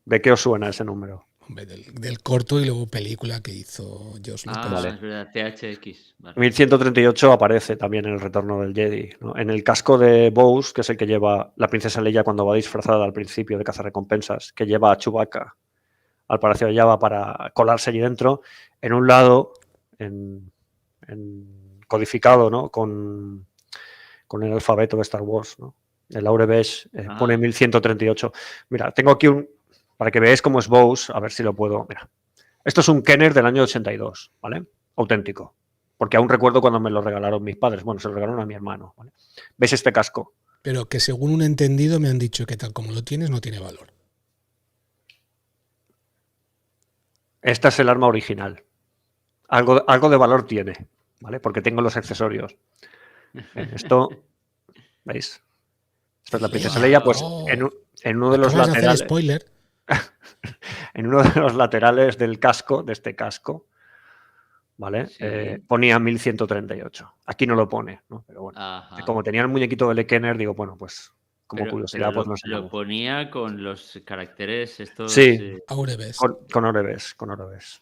¿De qué os suena ese número? Hombre, del corto y luego película que hizo George Lucas. Vale. Es verdad, THX. Vale. 1138 aparece también en El Retorno del Jedi, ¿no? En el casco de Bose, que es el que lleva la princesa Leia cuando va disfrazada al principio de cazarrecompensas, que lleva a Chewbacca al Palacio de Java para colarse allí dentro, en un lado, en codificado, ¿no? con el alfabeto de Star Wars, ¿no? El Aurebesh pone 1138. Mira, tengo aquí para que veáis cómo es Bose, a ver si lo puedo... Mira, esto es un Kenner del año 82, ¿vale? Auténtico. Porque aún recuerdo cuando me lo regalaron mis padres. Bueno, se lo regalaron a mi hermano, ¿vale? ¿Veis este casco? Pero que según un entendido me han dicho que tal como lo tienes no tiene valor. Esta es el arma original. algo de valor tiene, ¿vale? Porque tengo los accesorios. Esto, ¿veis? Esta es la princesa Leia, pues en uno de los Acabas de laterales. hacer spoiler. En uno de los laterales del casco, de este casco, ¿vale? Sí. Ponía 1138. Aquí no lo pone, ¿no? Pero bueno, Ajá. como tenía el muñequito de Kenner, digo, bueno, pues como Pero curiosidad, pues no lo enseñamos. ponía con los caracteres estos. Sí, Aurebes. con Orebes, con Orebes.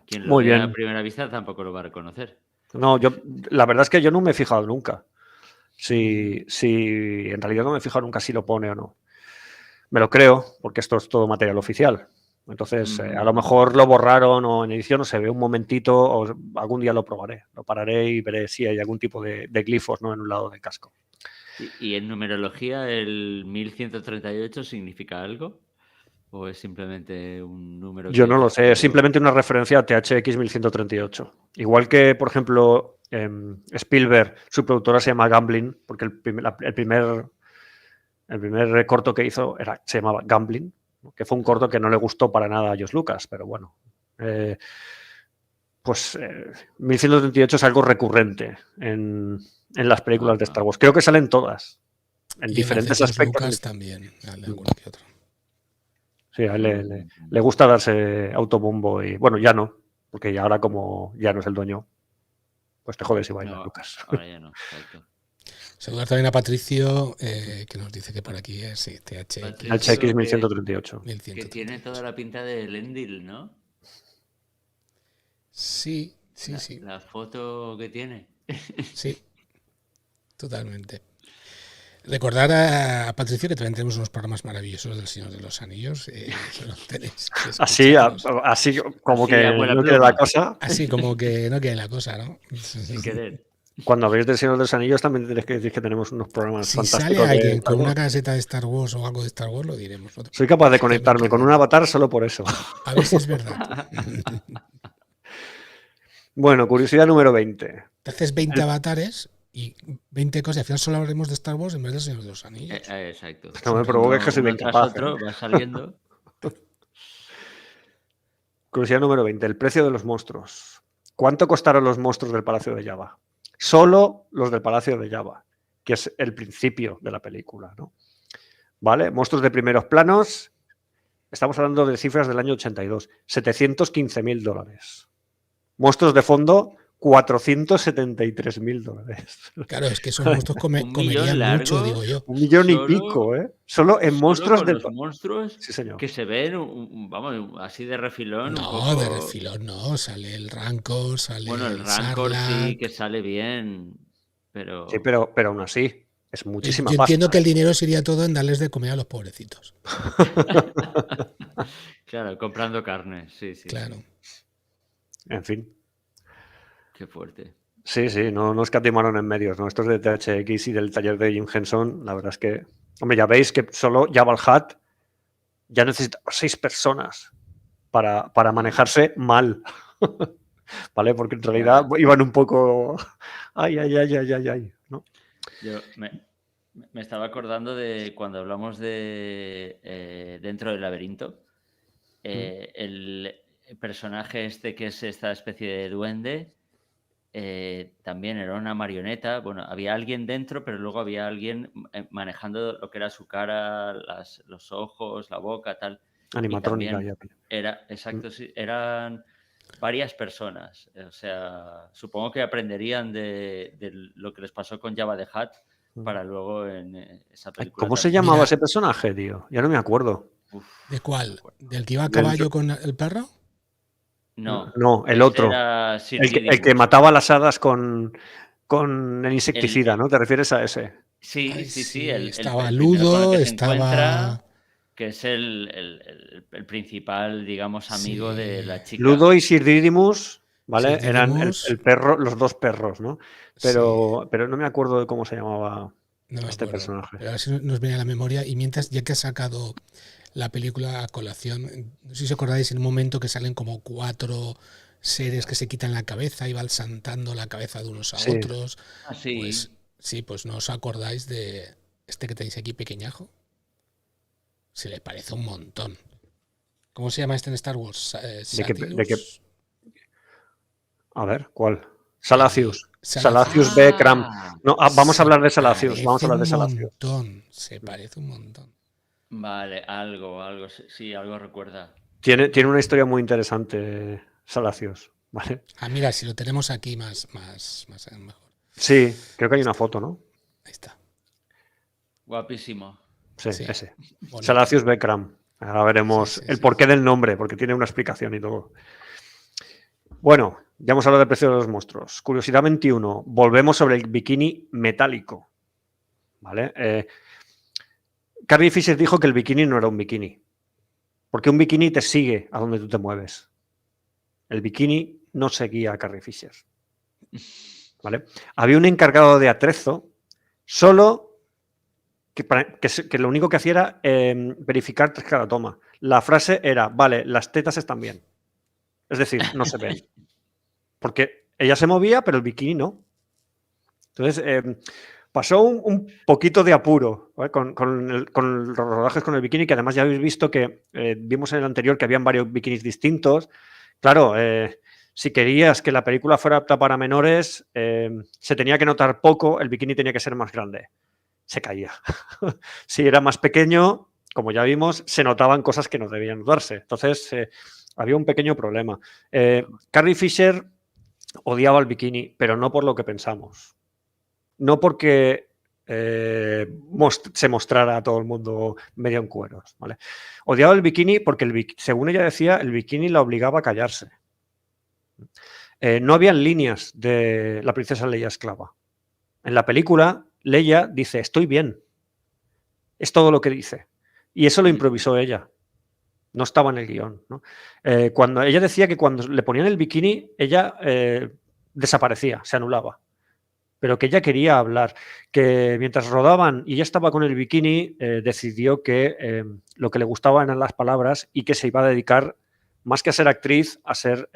Quien lo Muy vea bien. a primera vista tampoco lo va a reconocer. No, la verdad es que yo no me he fijado nunca. Si en realidad no me he fijado nunca si lo pone o no. Me lo creo, porque esto es todo material oficial. Entonces, a lo mejor lo borraron o en edición no se ve un momentito, o algún día lo probaré. Lo pararé y veré si hay algún tipo de glifos, ¿no?, en un lado del casco. ¿Y en numerología el 1138 significa algo? ¿O es simplemente un número Yo que no lo sé, es cogió? simplemente una referencia a THX 1138. Igual que, por ejemplo, Spielberg, su productora se llama Gambling, porque el primer corto que hizo se llamaba Gambling, que fue un corto que no le gustó para nada a George Lucas, pero bueno. Pues 1138 es algo recurrente en las películas de Star Wars. Creo que salen todas, en diferentes aspectos. Lucas también, alguno que otro. Sí, a él le gusta darse autobombo y, bueno, ya no, porque ya ahora como ya no es el dueño, pues te jodes y bailas, No, Lucas. ahora ya no, exacto. Saludar también a Patricio, que nos dice que por aquí es THX. THX 1138. Que tiene toda la pinta de Elendil, ¿no? Sí. La foto que tiene. Sí, totalmente. Recordar a Patricio que también tenemos unos programas maravillosos del Señor de los Anillos. Así como así, que no quiere la cosa. Así como que no quiere la cosa, ¿no? Sin querer. Cuando habléis del Señor de los Anillos también tenéis que decir que tenemos unos programas si fantásticos. Si sale alguien de con una caseta de Star Wars o algo de Star Wars, lo diremos. ¿No? Soy capaz de conectarme con un avatar solo por eso. A ver si es verdad. Bueno, curiosidad número 20. Te haces 20 avatares y 20 cosas y al final solo hablaremos de Star Wars en vez del Señor de los Anillos. Exacto. No me provoques que soy bien capaz. Otro, va saliendo. Curiosidad número 20. El precio de los monstruos. ¿Cuánto costaron los monstruos del Palacio de Jabba? Solo los del Palacio de Jabba, que es el principio de la película, ¿no? ¿Vale? Monstruos de primeros planos. Estamos hablando de cifras del año 82. $715.000. Monstruos de fondo, $473.000. Claro, es que esos monstruos comerían mucho, digo yo. 1 millón y pico, ¿eh? Solo en monstruos de los monstruos, sí, señor, que se ven, vamos, así de refilón. No, un poco... de refilón no. Sale el Rancor, sale bueno, el Rancor Sarlacc. sí que sale bien, pero... Sí, pero aún así, es muchísima Yo pasta. entiendo que el dinero se iría todo en darles de comer a los pobrecitos. Claro, comprando carne, sí. Claro. En fin. Qué fuerte. Sí, no escatimaron en medios, ¿no? Estos de THX y del taller de Jim Henson, la verdad es que... Hombre, ya veis que solo Jabba el Hutt ya necesitaba 6 personas para manejarse mal. ¿Vale? Porque en realidad iban un poco... Ay, ¿no? Yo me estaba acordando de cuando hablamos de Dentro del laberinto. El personaje este que es esta especie de duende... también era una marioneta. Bueno, había alguien dentro, pero luego había alguien manejando lo que era su cara, los ojos, la boca, tal. Animatrónica. Exacto, sí, eran varias personas. O sea, supongo que aprenderían de lo que les pasó con Jabba the Hutt para luego en esa película. ¿Cómo se llamaba ese personaje, tío? Ya no me acuerdo. ¿De cuál? ¿Del que iba a caballo con el perro? No, el otro. El que mataba las hadas con el insecticida, ¿no? ¿Te refieres a ese? Sí. Estaba el Ludo, que estaba... que es el principal, digamos, amigo de la chica. Ludo y Sir Didymus, ¿vale? Eran el perro, los dos perros, ¿no? Pero no me acuerdo de cómo se llamaba este personaje. Pero a ver si nos viene a la memoria. Y mientras, ya que ha sacado la película a colación, no sé si os acordáis en un momento que salen como 4 seres que se quitan la cabeza y van saltando la cabeza de unos a otros. Sí. Pues sí, pues no os acordáis de este que tenéis aquí, pequeñajo. Se le parece un montón. ¿Cómo se llama este en Star Wars? A ver, ¿cuál? Salacius. Salacius. Salacius B. Cram. No, vamos a hablar de Se Salacius. Vamos a hablar de parece un Salacius. montón. Se parece un montón. Vale, algo, sí, algo recuerda. Tiene una historia muy interesante, Salacius. ¿Vale? Ah, mira, si lo tenemos aquí más mejor. Sí, creo que hay una foto, ¿no? Ahí está. Guapísimo. Sí, Sí. ese. Bonito. Salacius B. Cram. Ahora veremos Sí, el porqué del nombre, porque tiene una explicación y todo. Bueno, ya hemos hablado del precio de los monstruos. Curiosidad 21. Volvemos sobre el bikini metálico. ¿Vale? Carrie Fisher dijo que el bikini no era un bikini. Porque un bikini te sigue a donde tú te mueves. El bikini no seguía a Carrie Fisher. ¿Vale? Había un encargado de atrezo solo que lo único que hacía era verificar tras cada toma. La frase era, vale, las tetas están bien. Es decir, no se ven. Porque ella se movía, pero el bikini no. Entonces, pasó un poquito de apuro, ¿vale? con los rodajes con el bikini, que además ya habéis visto que vimos en el anterior que habían varios bikinis distintos. Claro, si querías que la película fuera apta para menores, se tenía que notar poco, el bikini tenía que ser más grande. Se caía. Si era más pequeño, como ya vimos, se notaban cosas que no debían notarse. Entonces, había un pequeño problema. Carrie Fisher odiaba el bikini, pero no por lo que pensamos. No porque se mostrara a todo el mundo medio en cueros, ¿vale? Odiaba el bikini porque, según ella decía, el bikini la obligaba a callarse. No habían líneas de la princesa Leia esclava. En la película, Leia dice, estoy bien. Es todo lo que dice. Y eso lo improvisó ella. No estaba en el guión, ¿no? Cuando ella decía que cuando le ponían el bikini, ella desaparecía, se anulaba. Pero que ella quería hablar, que mientras rodaban y ella estaba con el bikini, decidió que lo que le gustaban eran las palabras y que se iba a dedicar, más que a ser actriz, a ser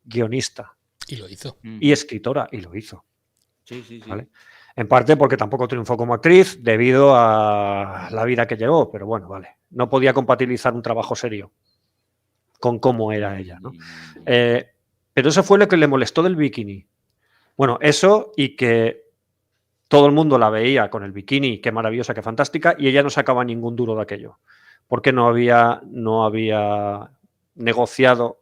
guionista. Y lo hizo. Y escritora, y lo hizo. Sí. ¿Vale? En parte porque tampoco triunfó como actriz debido a la vida que llevó, pero bueno, vale. No podía compatibilizar un trabajo serio con cómo era ella, ¿no? Pero eso fue lo que le molestó del bikini. Bueno, eso y que todo el mundo la veía con el bikini, qué maravillosa, qué fantástica, y ella no sacaba ningún duro de aquello, porque no había negociado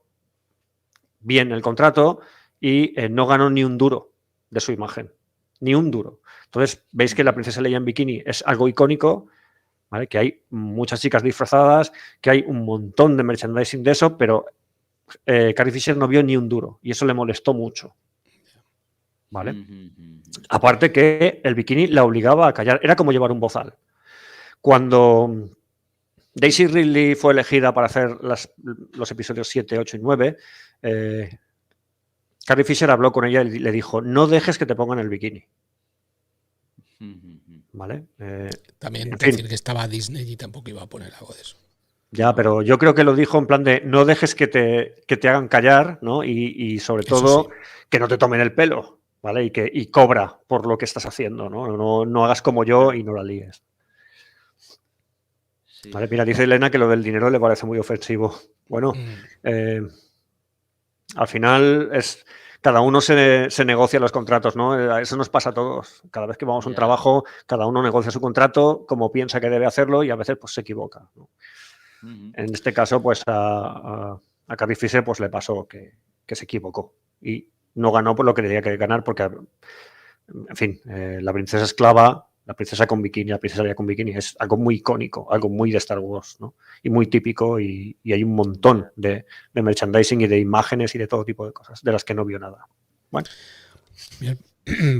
bien el contrato y no ganó ni un duro de su imagen, ni un duro. Entonces, veis que la princesa Leia en bikini es algo icónico, ¿vale? Que hay muchas chicas disfrazadas, que hay un montón de merchandising de eso, pero Carrie Fisher no vio ni un duro y eso le molestó mucho. ¿Vale? Aparte que el bikini la obligaba a callar, era como llevar un bozal. Cuando Daisy Ridley fue elegida para hacer los episodios 7, 8 y 9, Carrie Fisher habló con ella y le dijo, no dejes que te pongan el bikini. ¿Vale? También decir que estaba Disney y tampoco iba a poner algo de eso. Ya, pero yo creo que lo dijo en plan de no dejes que te hagan callar, ¿no? Y sobre todo sí, que no te tomen el pelo. ¿Vale? Y cobra por lo que estás haciendo, ¿no? No hagas como yo y no la líes. Sí. ¿Vale? Mira, dice Elena que lo del dinero le parece muy ofensivo. Bueno, al final cada uno se negocia los contratos, ¿no? Eso nos pasa a todos. Cada vez que vamos a un trabajo, cada uno negocia su contrato como piensa que debe hacerlo y a veces pues se equivoca, ¿no? En este caso, pues a Carrie Fisher pues, le pasó que se equivocó y no ganó por lo que tenía que ganar porque, en fin, la princesa esclava, la princesa con bikini, la princesa Leia con bikini es algo muy icónico, algo muy de Star Wars, ¿no? Y muy típico y hay un montón de merchandising y de imágenes y de todo tipo de cosas de las que no vio nada. Bueno. Bien.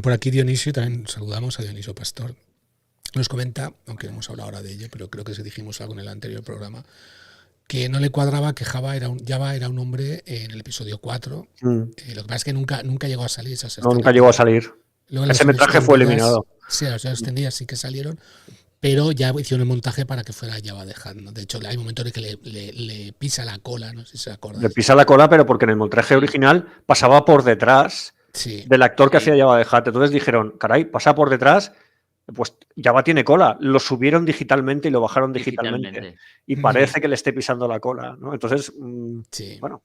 Por aquí Dionisio, también saludamos a Dionisio Pastor. Nos comenta, aunque no hemos hablado ahora de ello, pero creo que se dijimos algo en el anterior programa, que no le cuadraba que Java era un hombre en el episodio 4. Lo que pasa es que nunca llegó a salir esas escenas. Nunca llegó a salir. Luego ese metraje fue eliminado. Sí, las extendidas sí que salieron, pero ya hicieron el montaje para que fuera Java the Hutt, ¿no? De hecho, hay momentos en que le pisa la cola, no sé si se acuerdan. Le pisa la cola, pero porque en el montaje original pasaba por detrás del actor que hacía Java the Hutt. Entonces dijeron, caray, pasa por detrás. Pues Java tiene cola, lo subieron digitalmente y lo bajaron digitalmente. Y parece que le esté pisando la cola, ¿no? Entonces, bueno,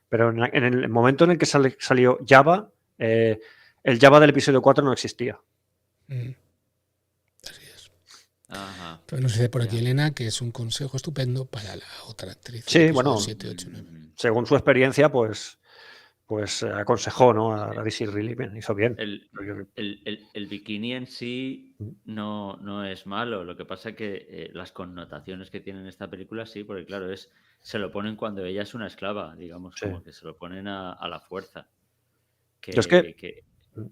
Pero en el momento en el que salió Java, el Java del episodio 4 no existía. Así es. Ajá. Pero nos dice por aquí Ya. Elena que es un consejo estupendo para la otra actriz. Sí, del episodio bueno, 7, 8, 9. según su experiencia, pues aconsejó, ¿no? A Daisy Ridley, bien, hizo bien. El bikini en sí no es malo. Lo que pasa es que las connotaciones que tiene en esta película sí, porque claro, se lo ponen cuando ella es una esclava, digamos, Sí. como que se lo ponen a la fuerza. Yo es que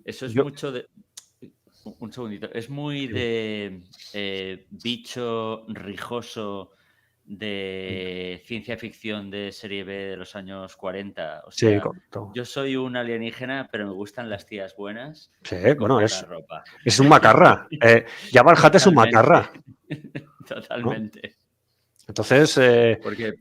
eso es yo- mucho de... Un segundito. Es muy de bicho rijoso de ciencia ficción de serie B de los años 40. O Sí, sea, correcto. yo soy un alienígena, pero me gustan las tías buenas Sí, con bueno, poca ropa. es un macarra. Jabba el Hutt es un macarra. Totalmente. Entonces, Porque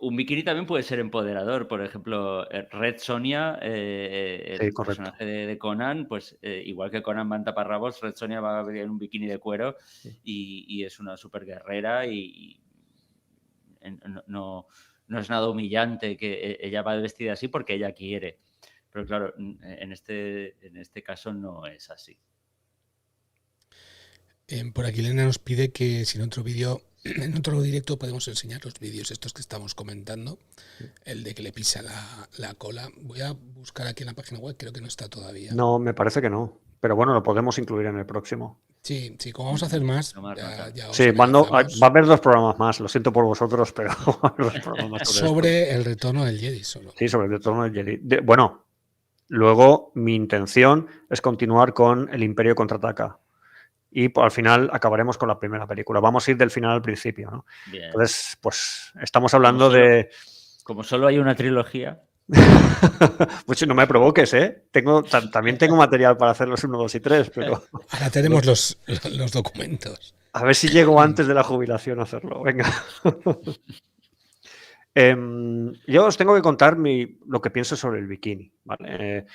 un bikini también puede ser empoderador. Por ejemplo, Red Sonja, el sí, correcto. personaje de Conan, pues igual que Conan va en taparrabos, Red Sonja va en un bikini de cuero y es una super guerrera y no es nada humillante que ella va vestida así porque ella quiere. Pero claro, en este caso no es así. Por aquí Elena nos pide que si en otro vídeo, en otro directo podemos enseñar los vídeos estos que estamos comentando, el de que le pisa la cola. Voy a buscar aquí en la página web, creo que no está todavía. No, me parece que no. Pero bueno, lo podemos incluir en el próximo. Sí, como vamos a hacer más, ya os Sí, va a haber 2 programas más. Lo siento por vosotros, pero va a haber 2 programas más sobre el retorno del Jedi solo. Sí, sobre el retorno del Jedi. Bueno, luego mi intención es continuar con El Imperio Contraataca. Y al final acabaremos con la primera película. Vamos a ir del final al principio, ¿no? Bien. Entonces, pues estamos hablando de... Como solo hay una trilogía... Pues no me provoques, ¿eh? También tengo material para hacer los 1, 2 y 3, pero... Ahora tenemos los documentos. A ver si llego antes de la jubilación a hacerlo. Venga. Yo os tengo que contar lo que pienso sobre el bikini, ¿vale?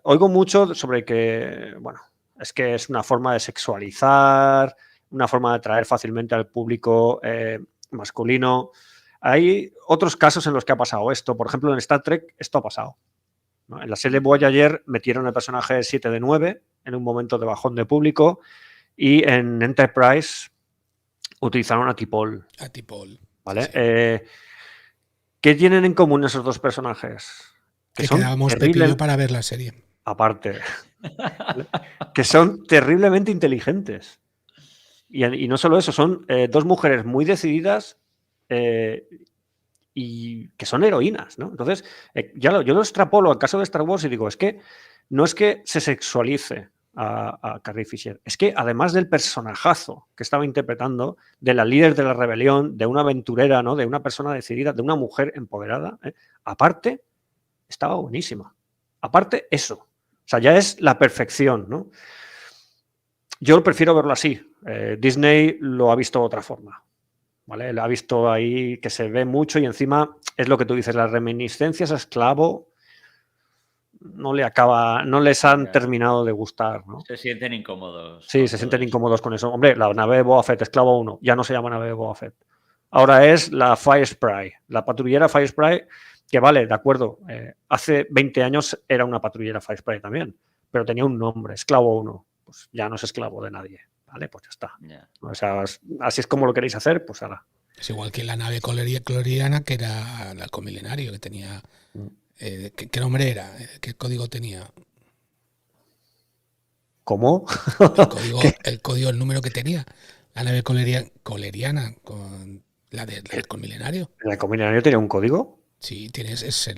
Oigo mucho sobre que, bueno, es que es una forma de sexualizar, una forma de atraer fácilmente al público masculino. Hay otros casos en los que ha pasado esto. Por ejemplo, en Star Trek esto ha pasado, ¿no? En la serie Voyager metieron el personaje 7 de 9 en un momento de bajón de público y en Enterprise utilizaron a T'Pol. ¿Vale? Sí. ¿Qué tienen en común esos dos personajes? Que quedábamos Pepillo para ver la serie. Aparte, que son terriblemente inteligentes. Y no solo eso, son dos mujeres muy decididas y que son heroínas, ¿no? Entonces, yo lo extrapolo al caso de Star Wars y digo, es que no es que se sexualice a Carrie Fisher, es que además del personajazo que estaba interpretando, de la líder de la rebelión, de una aventurera, ¿no? De una persona decidida, de una mujer empoderada, aparte, estaba buenísima. Aparte, eso. O sea, ya es la perfección, ¿no? Yo prefiero verlo así. Disney lo ha visto de otra forma, ¿vale? Lo ha visto ahí que se ve mucho y encima es lo que tú dices, las reminiscencias a Esclavo no les han terminado de gustar, ¿no? Se sienten incómodos. Sí, se sienten incómodos con eso. Hombre, la nave de Boba Fett, Esclavo 1, ya no se llama nave de Boba Fett. Ahora es la Fire Spray, la patrullera Fire Spray, que vale, de acuerdo, hace 20 años era una patrullera Fire Spray también, pero tenía un nombre, Esclavo 1. Pues ya no es esclavo de nadie, ¿vale? Pues ya está. Yeah. O sea, así es como lo queréis hacer, pues ahora. Es igual que la nave cloriana, que era el Comilenario, que tenía... ¿qué nombre era? ¿Qué código tenía? ¿Cómo? El número que tenía. La nave coleriana, con la del Comilenario. ¿El Comilenario tenía un código? Sí, es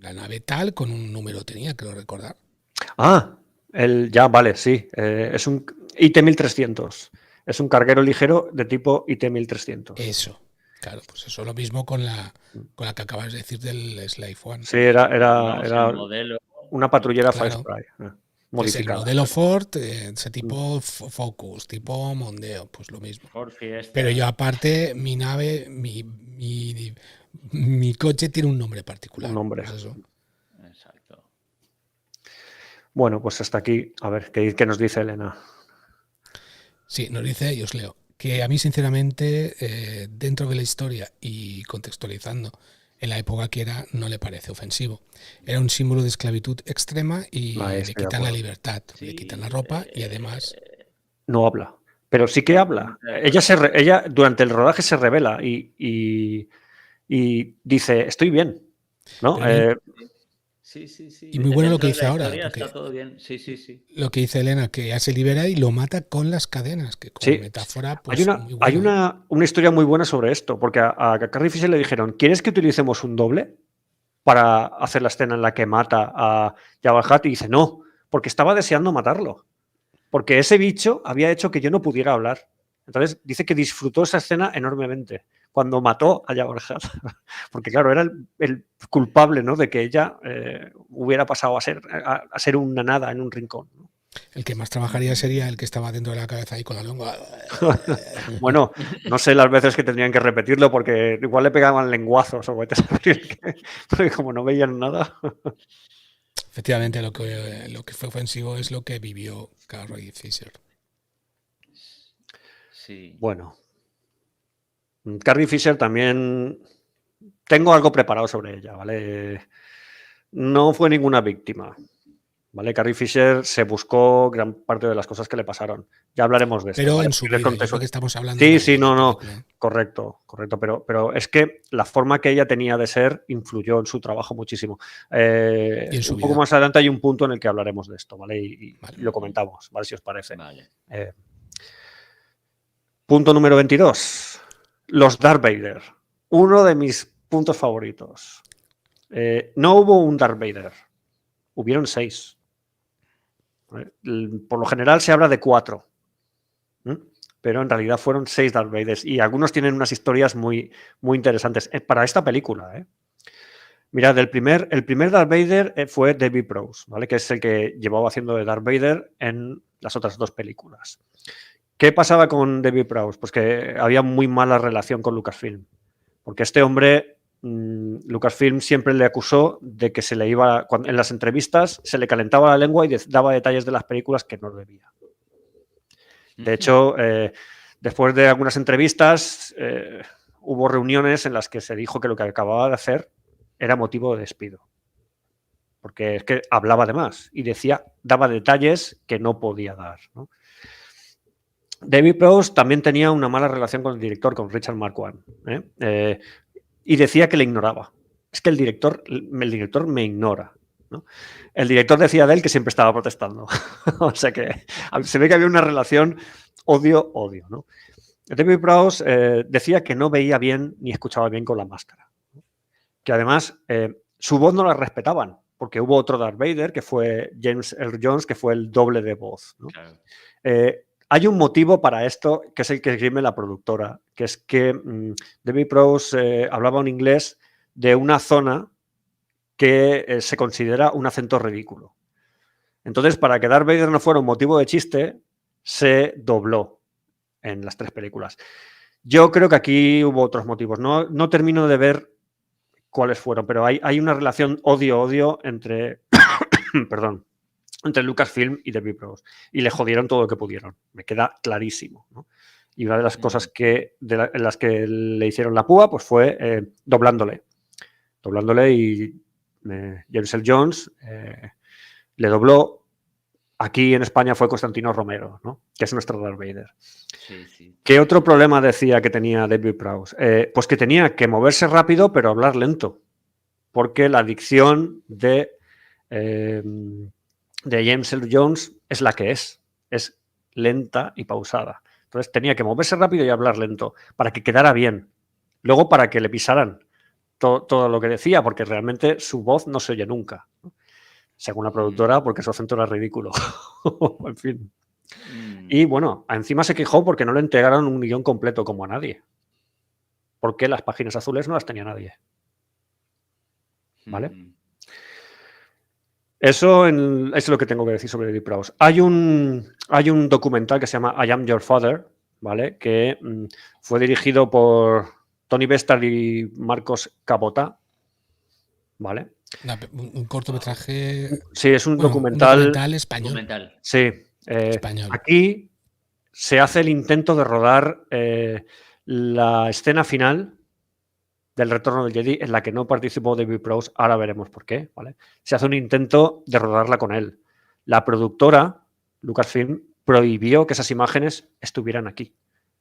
la nave tal con un número tenía, creo recordar. Ah, ya, vale, sí. Es un IT-1300. Es un carguero ligero de tipo IT-1300. Eso, claro, pues eso lo mismo con la que acabas de decir del Slave One. Sí, era una patrullera Fire Spray. Modificada. El modelo Ford, ese tipo Focus, tipo Mondeo, pues lo mismo. Pero yo aparte, mi nave, mi coche tiene un nombre particular. Un nombre. Pues eso. Exacto. Bueno, pues hasta aquí. A ver, ¿qué nos dice Elena? Sí, nos dice, yo os leo, que a mí sinceramente, dentro de la historia y contextualizando en la época que era no le parece ofensivo. Era un símbolo de esclavitud extrema y le quitan la libertad, le quitan la ropa y además... No habla, pero sí que habla. Ella durante el rodaje se revela y dice, estoy bien, ¿no? Sí. Y muy bueno lo que dice ahora. Está todo bien. Sí. Lo que dice Elena, que ya se libera y lo mata con las cadenas, que como metáfora, pues muy bueno. Hay una historia muy buena sobre esto, porque a Carrie Fisher le dijeron, ¿quieres que utilicemos un doble para hacer la escena en la que mata a Jabba the Hutt? Y dice, no, porque estaba deseando matarlo. Porque ese bicho había hecho que yo no pudiera hablar. Entonces dice que disfrutó esa escena enormemente cuando mató a Jabba the Hutt. Porque claro, era el culpable, ¿no?, de que ella hubiera pasado a ser una nada en un rincón, ¿no? El que más trabajaría sería el que estaba dentro de la cabeza ahí con la lengua. Bueno, no sé las veces que tendrían que repetirlo porque igual le pegaban lenguazos o porque como no veían nada. Efectivamente, lo que fue ofensivo es lo que vivió Carrie Fisher. Sí. Bueno, Carrie Fisher también tengo algo preparado sobre ella, ¿vale? No fue ninguna víctima, ¿vale? Carrie Fisher se buscó gran parte de las cosas que le pasaron. Ya hablaremos de esto. Pero ¿vale? en su vida, yo creo que estamos hablando Sí, no. Correcto. Pero es que la forma que ella tenía de ser influyó en su trabajo muchísimo. Un poco más adelante hay un punto en el que hablaremos de esto, ¿vale? Y lo comentamos, ¿vale? Si os parece. Vale. Punto número 22. Los Darth Vader. Uno de mis puntos favoritos. No hubo un Darth Vader. Hubieron 6. Por lo general se habla de 4. Pero en realidad fueron 6 Darth Vaders. Y algunos tienen unas historias muy, muy interesantes. Para esta película, Mirad, el primer Darth Vader fue David Prowse, ¿vale? Que es el que llevaba haciendo de Darth Vader en las otras 2 películas. ¿Qué pasaba con David Prowse? Pues que había muy mala relación con Lucasfilm. Porque este hombre, Lucasfilm siempre le acusó de que se le iba, en las entrevistas se le calentaba la lengua y daba detalles de las películas que no debía. De hecho, después de algunas entrevistas, hubo reuniones en las que se dijo que lo que acababa de hacer era motivo de despido. Porque es que hablaba de más y daba detalles que no podía dar, ¿no? David Prowse también tenía una mala relación con el director, con Richard Marquand, y decía que le ignoraba. Es que el director me ignora, ¿no? El director decía de él que siempre estaba protestando. O sea que se ve que había una relación odio-odio, ¿no? David Prowse decía que no veía bien ni escuchaba bien con la máscara. Que además su voz no la respetaban, porque hubo otro Darth Vader, que fue James Earl Jones, que fue el doble de voz, ¿no? Claro. Hay un motivo para esto, que es el que escribe la productora, que es que David Prowse hablaba un inglés de una zona que se considera un acento ridículo. Entonces, para que Darth Vader no fuera un motivo de chiste, se dobló en las 3 películas. Yo creo que aquí hubo otros motivos. No termino de ver cuáles fueron, pero hay una relación odio-odio entre... perdón. Entre Lucasfilm y David Prowse. Y le jodieron todo lo que pudieron. Me queda clarísimo, ¿no? Y una de las cosas en las que le hicieron la púa pues fue doblándole. Doblándole y James Earl Jones le dobló. Aquí en España fue Constantino Romero, ¿no? Que es nuestro Darth Vader. Sí. ¿Qué otro problema decía que tenía David Prowse? Pues que tenía que moverse rápido pero hablar lento. Porque la dicción de James Earl Jones es la que es lenta y pausada. Entonces tenía que moverse rápido y hablar lento para que quedara bien. Luego para que le pisaran todo lo que decía, porque realmente su voz no se oye nunca, ¿no? Según la productora, porque su acento era ridículo. En fin. Y bueno, encima se quejó porque no le entregaron un guión completo como a nadie. Porque las páginas azules no las tenía nadie. ¿Vale? Eso es lo que tengo que decir sobre David Prowse. Hay un documental que se llama I Am Your Father, ¿vale? Que fue dirigido por Tony Bestard y Marcos Cabota, ¿vale? Un cortometraje. Sí, es un documental español. Sí. Español. Aquí se hace el intento de rodar la escena final, del Retorno del Jedi en la que no participó David Prowse, ahora veremos por qué, ¿vale? Se hace un intento de rodarla con él. La productora, Lucasfilm, prohibió que esas imágenes estuvieran aquí.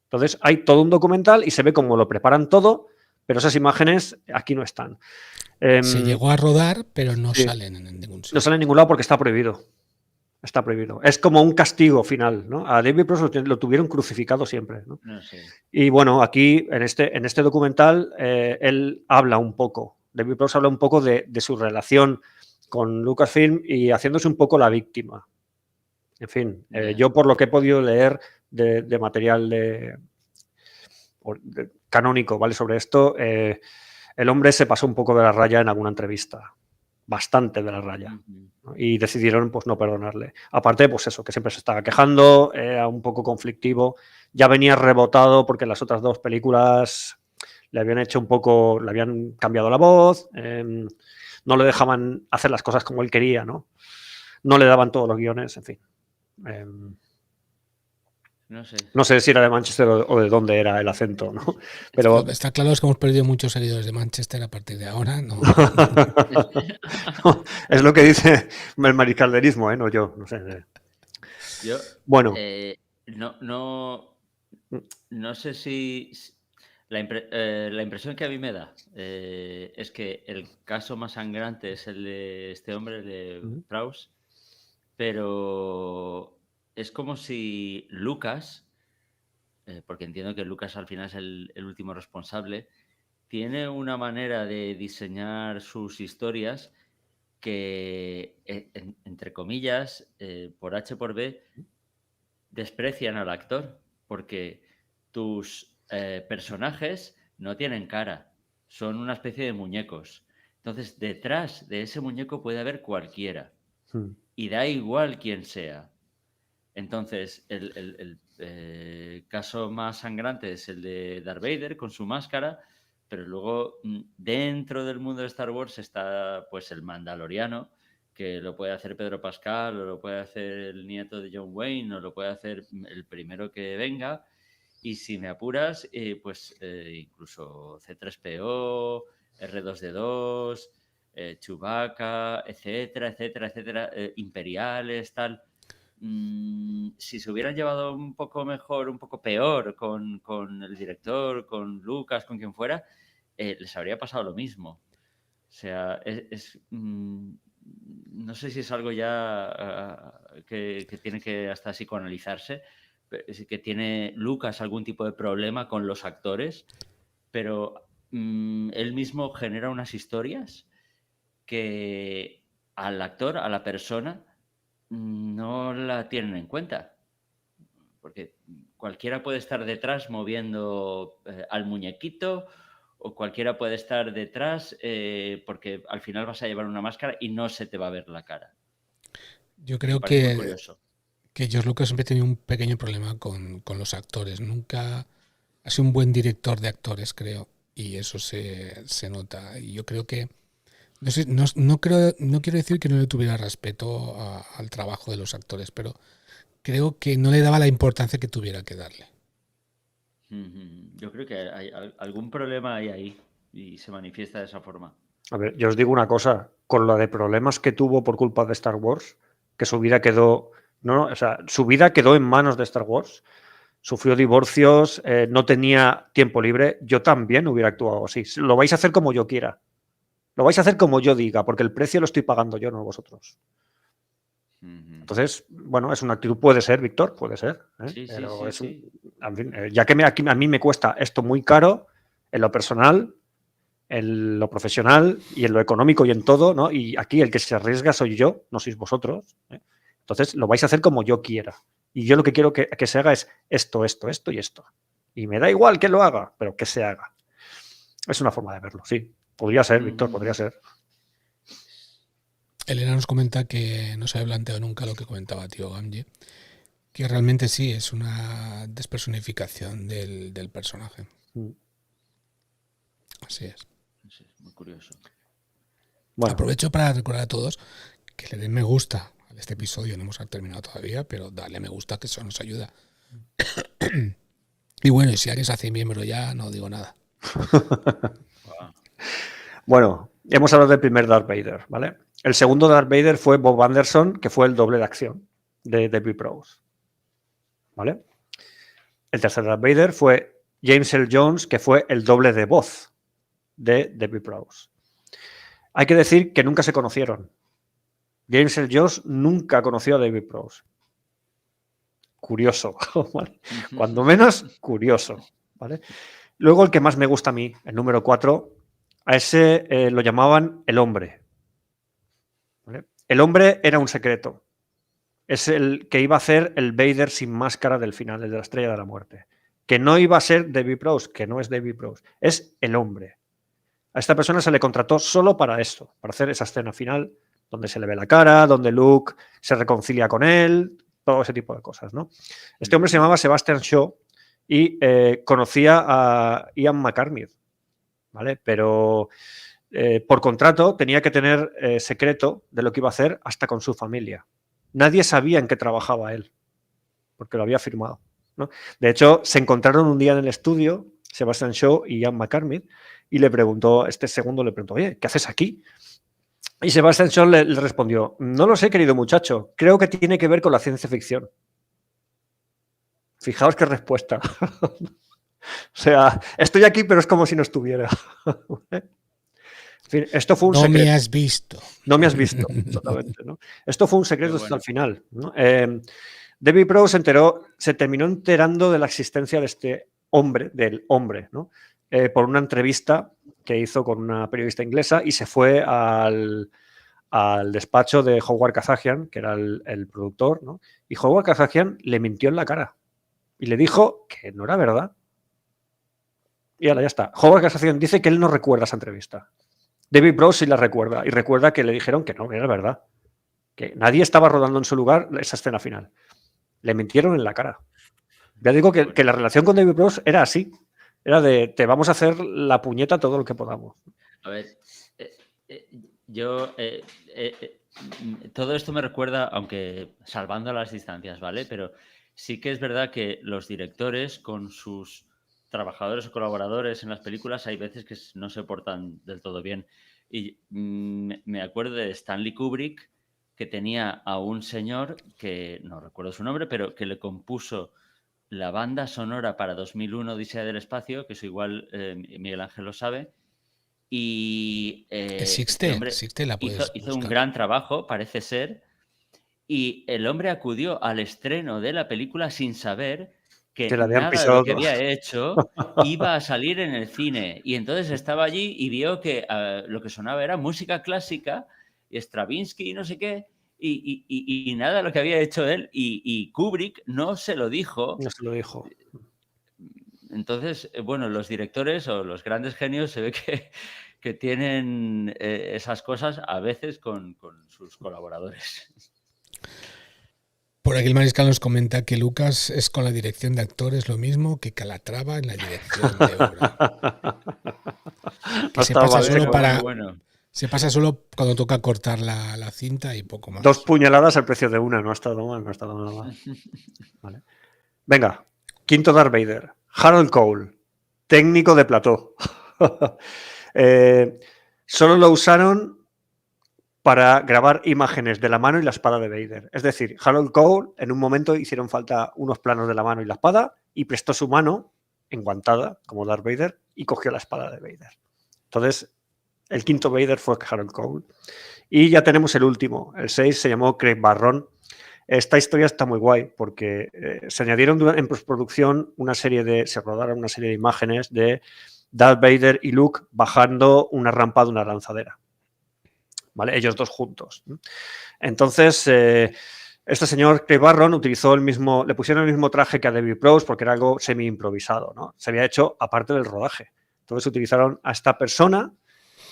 Entonces hay todo un documental y se ve cómo lo preparan todo, pero esas imágenes aquí no están. Se llegó a rodar, pero no sí, salen en ningún sitio. No salen en ningún lado porque está prohibido. Está prohibido. Es como un castigo final, ¿no? A David Prowse lo tuvieron crucificado siempre, ¿no? No sé. Y bueno, aquí en este documental él habla un poco, David Prowse habla un poco de su relación con Lucasfilm y haciéndose un poco la víctima. En fin, yo por lo que he podido leer de material canónico, ¿vale? Sobre esto, el hombre se pasó un poco de la raya en alguna entrevista. Bastante de la raya, ¿no? Y decidieron pues no perdonarle. Aparte, pues eso, que siempre se estaba quejando, era un poco conflictivo, ya venía rebotado porque las otras dos películas le habían hecho un poco, le habían cambiado la voz, no le dejaban hacer las cosas como él quería, ¿no? No le daban todos los guiones, en fin. No sé si era de Manchester o de dónde era el acento, ¿no? Pero está claro es que hemos perdido muchos seguidores de Manchester a partir de ahora, ¿no? Es lo que dice el mariscalderismo, no yo, no sé. Yo, bueno, no sé si la impresión que a mí me da es que el caso más sangrante es el de este hombre, el de Prowse, pero es como si Lucas, porque entiendo que Lucas al final es el último responsable, tiene una manera de diseñar sus historias que, entre comillas, por H por B, desprecian al actor, porque tus personajes no tienen cara, son una especie de muñecos. Entonces, detrás de ese muñeco puede haber cualquiera, y da igual quién sea. Entonces, el caso más sangrante es el de Darth Vader con su máscara, pero luego dentro del mundo de Star Wars está pues el Mandaloriano, que lo puede hacer Pedro Pascal, o lo puede hacer el nieto de John Wayne, o lo puede hacer el primero que venga. Y si me apuras, pues incluso C-3PO, R2-D2, Chewbacca, etcétera, etcétera, etcétera, imperiales, tal. Si se hubieran llevado un poco mejor, un poco peor con el director, con Lucas, con quien fuera, les habría pasado lo mismo. O sea, no sé si es algo ya que tiene que hasta psicoanalizarse, que tiene Lucas algún tipo de problema con los actores, pero él mismo genera unas historias que al actor, a la persona, no la tienen en cuenta, porque cualquiera puede estar detrás moviendo al muñequito, o cualquiera puede estar detrás porque al final vas a llevar una máscara y no se te va a ver la cara. Yo creo que George Lucas siempre ha tenido un pequeño problema con los actores. Nunca ha sido un buen director de actores, creo, y eso se nota. Y yo creo que no quiero decir que no le tuviera respeto al trabajo de los actores, pero creo que no le daba la importancia que tuviera que darle. Yo creo que hay algún problema ahí y se manifiesta de esa forma. A ver, yo os digo una cosa, con la de problemas que tuvo por culpa de Star Wars, que su vida quedó, su vida quedó en manos de Star Wars, sufrió divorcios, no tenía tiempo libre, yo también hubiera actuado así. Lo vais a hacer como yo quiera. Lo vais a hacer como yo diga, porque el precio lo estoy pagando yo, no vosotros. Entonces, bueno, es una actitud, puede ser, Víctor, puede ser. Sí, pero sí. En fin, ya que a mí me cuesta esto muy caro, en lo personal, en lo profesional y en lo económico y en todo, ¿no? Y aquí el que se arriesga soy yo, no sois vosotros. Entonces, lo vais a hacer como yo quiera. Y yo lo que quiero que se haga es esto, esto, esto y esto. Y me da igual que lo haga, pero que se haga. Es una forma de verlo, sí. Podría ser, Víctor, podría ser. Elena nos comenta que no se había planteado nunca lo que comentaba tío Gamge, que realmente sí, es una despersonificación del personaje. Así es. Sí, muy curioso. Bueno. Aprovecho para recordar a todos que le den me gusta a este episodio, no hemos terminado todavía, pero dale me gusta, que eso nos ayuda. Y bueno, y si alguien se hace miembro ya, no digo nada. Wow. Bueno, hemos hablado del primer Darth Vader, ¿vale? El segundo Darth Vader fue Bob Anderson, que fue el doble de acción de David Prowse, ¿vale? El tercer Darth Vader fue James Earl Jones, que fue el doble de voz de David Prowse. Hay que decir que nunca se conocieron. James Earl Jones nunca conoció a David Prowse. Curioso, ¿vale? Cuando menos curioso, ¿vale? Luego el que más me gusta a mí, el número 4, a ese lo llamaban el hombre, ¿vale? El hombre era un secreto. Es el que iba a hacer el Vader sin máscara del final, el de la Estrella de la Muerte. Que no iba a ser David Prowse, que no es David Prowse, es el hombre. A esta persona se le contrató solo para esto, para hacer esa escena final donde se le ve la cara, donde Luke se reconcilia con él, todo ese tipo de cosas, ¿no? Este hombre se llamaba Sebastian Shaw y conocía a Ian McCartney, ¿vale? Pero por contrato tenía que tener secreto de lo que iba a hacer hasta con su familia. Nadie sabía en qué trabajaba él, porque lo había firmado, ¿no? De hecho, se encontraron un día en el estudio, Sebastian Shaw y Ian McCartney, y le preguntó, este segundo le preguntó, oye, ¿qué haces aquí? Y Sebastian Shaw le respondió, no lo sé, querido muchacho, creo que tiene que ver con la ciencia ficción. Fijaos qué respuesta. O sea, estoy aquí, pero es como si no estuviera. En fin, esto fue un No secreto. me has visto. No me has visto, totalmente, ¿no? Esto fue un secreto hasta el final, ¿no? David Prowse se terminó enterando de la existencia de este hombre, del hombre, ¿no? Por una entrevista que hizo con una periodista inglesa y se fue al despacho de Howard Kazakian, que era el productor, ¿no? Y Howard Kazakian le mintió en la cara y le dijo que no era verdad. Y ahora ya está. Howard Kazakian dice que él no recuerda esa entrevista. David Prowse sí la recuerda y recuerda que le dijeron que no, que era verdad. Que nadie estaba rodando en su lugar esa escena final. Le mintieron en la cara. Ya digo que la relación con David Prowse era así. Era de, te vamos a hacer la puñeta todo lo que podamos. A ver, yo... todo esto me recuerda, aunque salvando las distancias, ¿vale? Pero sí que es verdad que los directores con sus trabajadores o colaboradores en las películas hay veces que no se portan del todo bien. Y me acuerdo de Stanley Kubrick, que tenía a un señor que no recuerdo su nombre, pero que le compuso la banda sonora para 2001 Odisea del Espacio, que eso igual Miguel Ángel lo sabe. Y Existe, este hombre la puedes hizo un gran trabajo, parece ser, y el hombre acudió al estreno de la película sin saber que nada de lo que había hecho iba a salir en el cine. Y entonces estaba allí y vio que lo que sonaba era música clásica, y Stravinsky y no sé qué, y nada de lo que había hecho él. Y Kubrick no se lo dijo. No se lo dijo. Entonces, bueno, los directores o los grandes genios se ve que tienen esas cosas a veces con sus colaboradores. Por aquí el Mariscal nos comenta que Lucas es con la dirección de actores lo mismo que Calatrava en la dirección de obra. Que se pasa solo se pasa solo cuando toca cortar la cinta y poco más. 2 puñaladas al precio de una, no ha estado mal, no ha estado nada mal. Vale. Venga, quinto Darth Vader, Harold Cole, técnico de plató. Solo lo usaron para grabar imágenes de la mano y la espada de Vader. Es decir, Harold Cole en un momento hicieron falta unos planos de la mano y la espada y prestó su mano enguantada como Darth Vader y cogió la espada de Vader. Entonces, el quinto Vader fue Harold Cole. Y ya tenemos el último, el 6 se llamó Craig Barron. Esta historia está muy guay porque se añadieron en postproducción se rodaron una serie de imágenes de Darth Vader y Luke bajando una rampa de una lanzadera. ¿Vale? Ellos dos juntos. Entonces, este señor Craig Barron le pusieron el mismo traje que a David Prowse porque era algo semi-improvisado, ¿no? Se había hecho aparte del rodaje. Entonces utilizaron a esta persona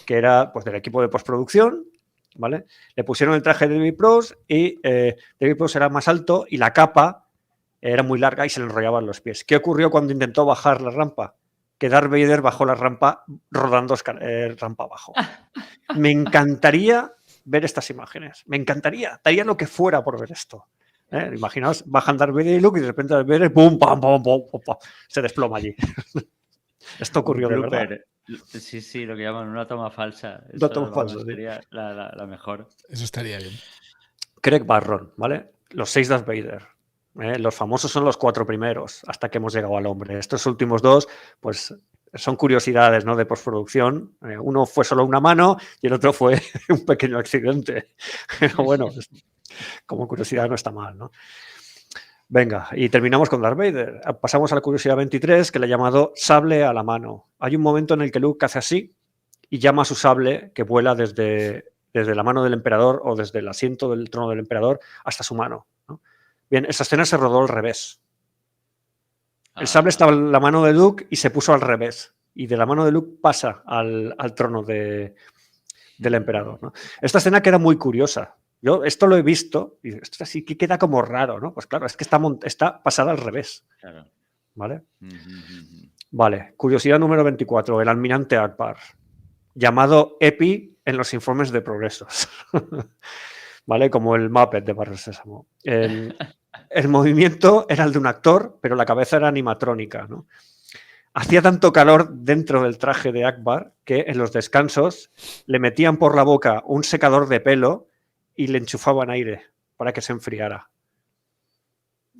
que era pues, del equipo de postproducción, ¿vale? Le pusieron el traje de David Prowse y David Prowse era más alto y la capa era muy larga y se le enrollaban los pies. ¿Qué ocurrió cuando intentó bajar la rampa? Que Darth Vader bajó la rampa rodando rampa abajo. Me encantaría ver estas imágenes. Me encantaría. Daría lo que fuera por ver esto. Imaginaos, bajan Darth Vader y Luke y de repente Darth Vader ¡pum, pam, pam, pam, pam, pam! Se desploma allí. Esto ocurrió de verdad. Sí, lo que llaman una toma falsa. No Eso, toma vamos, falsa, sí. sería la mejor. Eso estaría bien. Craig Barron, ¿vale? Los 6 Darth Vader. Los famosos son los 4 primeros, hasta que hemos llegado al hombre. Estos últimos 2, pues son curiosidades, ¿no? De postproducción. Uno fue solo una mano y el otro fue un pequeño accidente. Pero bueno, como curiosidad no está mal, ¿no? Venga, y terminamos con Darth Vader. Pasamos a la curiosidad 23, que le he llamado sable a la mano. Hay un momento en el que Luke hace así y llama a su sable, que vuela desde la mano del emperador o desde el asiento del trono del emperador hasta su mano, ¿no? Bien, esa escena se rodó al revés. El sable estaba en la mano de Luke y se puso al revés. Y de la mano de Luke pasa al trono del emperador, ¿no? Esta escena queda muy curiosa. Yo esto lo he visto y esto así que queda como raro, ¿no? Pues claro, es que está pasada al revés. Claro. ¿Vale? Vale, curiosidad número 24, el almirante Akbar, llamado EPI en los informes de progresos. ¿Vale? Como el Muppet de Barrio Sésamo. El movimiento era el de un actor, pero la cabeza era animatrónica, ¿no? Hacía tanto calor dentro del traje de Akbar que en los descansos le metían por la boca un secador de pelo y le enchufaban aire para que se enfriara.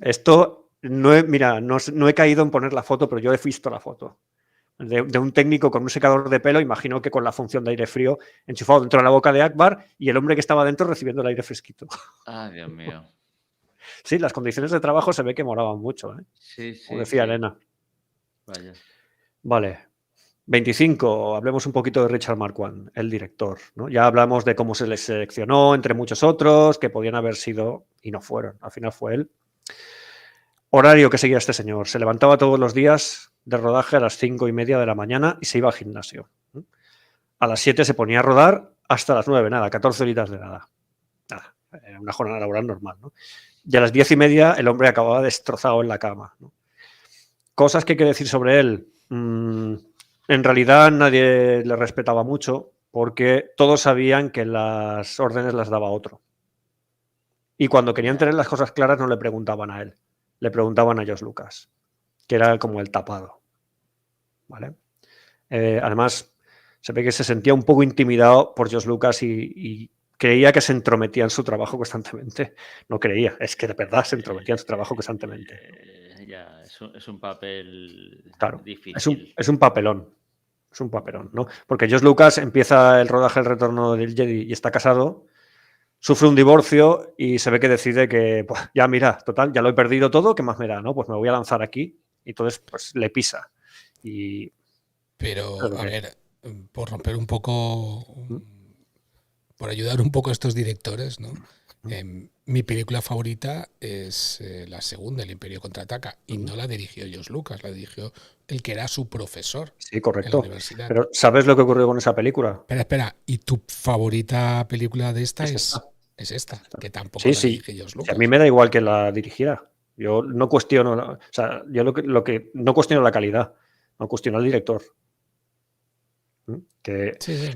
Esto, no he caído en poner la foto, pero yo he visto la foto. De un técnico con un secador de pelo, imagino que con la función de aire frío enchufado dentro de la boca de Akbar y el hombre que estaba dentro recibiendo el aire fresquito. Ah, Dios mío. Sí, las condiciones de trabajo se ve que molaban mucho, ¿eh? Sí, Como decía sí. Elena. Vaya. Vale. 25, hablemos un poquito de Richard Marquand, el director, ¿no? Ya hablamos de cómo se les seleccionó, entre muchos otros, que podían haber sido y no fueron. Al final fue él. Horario que seguía este señor. Se levantaba todos los días de rodaje a las 5:30 de la mañana y se iba al gimnasio. A las 7 se ponía a rodar hasta las 9, nada, 14 horitas de nada. Nada, era una jornada laboral normal, ¿no? Y a las 10:30 el hombre acababa destrozado en la cama, ¿no? Cosas que hay que decir sobre él. En realidad nadie le respetaba mucho porque todos sabían que las órdenes las daba otro. Y cuando querían tener las cosas claras no le preguntaban a él, le preguntaban a George Lucas, que era como el tapado. ¿Vale? Además, se ve que se sentía un poco intimidado por George Lucas y creía que se entrometía en su trabajo constantemente. No creía, es que de verdad se entrometía en su trabajo constantemente. Ya, es un papel Claro, difícil. es un papelón. Es un papelón, ¿no? Porque George Lucas empieza el rodaje del Retorno del Jedi y está casado, sufre un divorcio y se ve que decide que, pues, ya mira, total, ya lo he perdido todo, ¿qué más me da, no? Pues me voy a lanzar aquí. Y entonces, pues le pisa. Pero, claro, a ver, por romper un poco, por ayudar un poco a estos directores, ¿no? Mi película favorita es la segunda, El Imperio Contraataca, y no la dirigió George Lucas, la dirigió el que era su profesor sí, en la correcto. universidad. Pero ¿sabes lo que ocurrió con esa película? Espera, ¿y tu favorita película de esta Es esta, que tampoco Sí, la sí. dirige George Sí, Lucas? a mí me da igual que la dirigiera. Yo no cuestiono, o sea, yo lo que no cuestiono la calidad, no cuestiono al director. Que Sí.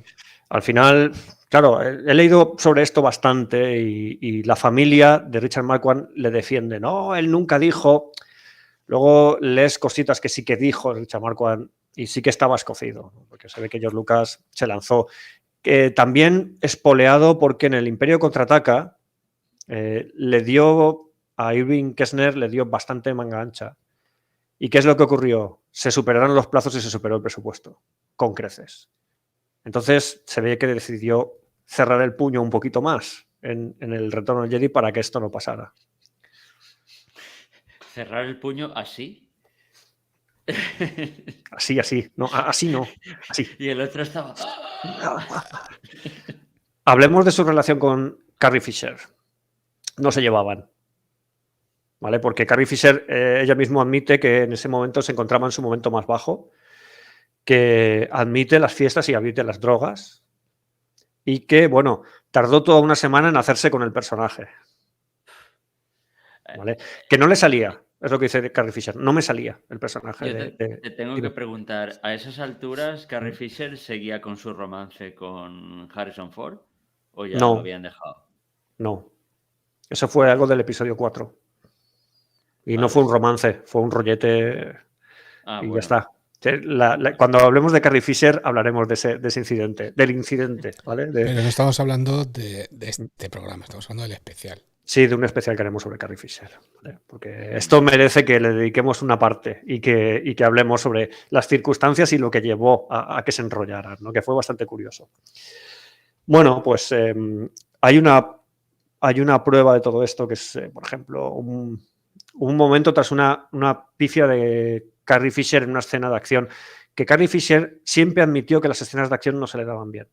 al final, claro, he leído sobre esto bastante y la familia de Richard Marquand le defiende. No, él nunca dijo. Luego lees cositas que sí que dijo Richard Marquand y sí que estaba escocido, ¿no? Porque se ve que George Lucas se lanzó. También espoleado porque en el Imperio Contraataca le dio a Irving Kessner le dio bastante manga ancha. ¿Y qué es lo que ocurrió? Se superaron los plazos y se superó el presupuesto, con creces. Entonces se ve que decidió cerrar el puño un poquito más en el Retorno del Jedi para que esto no pasara. ¿Cerrar el puño así? Así. No, así no. Así. Y el otro estaba... Hablemos de su relación con Carrie Fisher. No se llevaban. ¿Vale? Porque Carrie Fisher, ella misma admite que en ese momento se encontraba en su momento más bajo, que admite las fiestas y admite las drogas y que, bueno, tardó toda una semana en hacerse con el personaje. ¿Vale? Que no le salía, es lo que dice Carrie Fisher, no me salía el personaje. Yo te tengo que preguntar, ¿a esas alturas Carrie Fisher seguía con su romance con Harrison Ford o ya lo habían dejado? No, eso fue algo del episodio 4. Y no fue un romance, fue un rollete y ya está. Cuando hablemos de Carrie Fisher hablaremos de ese incidente, del incidente, ¿vale? Pero no estamos hablando de este programa, estamos hablando del especial. Sí, de un especial que haremos sobre Carrie Fisher, ¿vale? Porque esto merece que le dediquemos una parte y que hablemos sobre las circunstancias y lo que llevó a que se enrollaran, ¿no? Que fue bastante curioso. Bueno, pues hay una prueba de todo esto que es, por ejemplo, un momento tras una pifia de Carrie Fisher en una escena de acción, que Carrie Fisher siempre admitió que las escenas de acción no se le daban bien.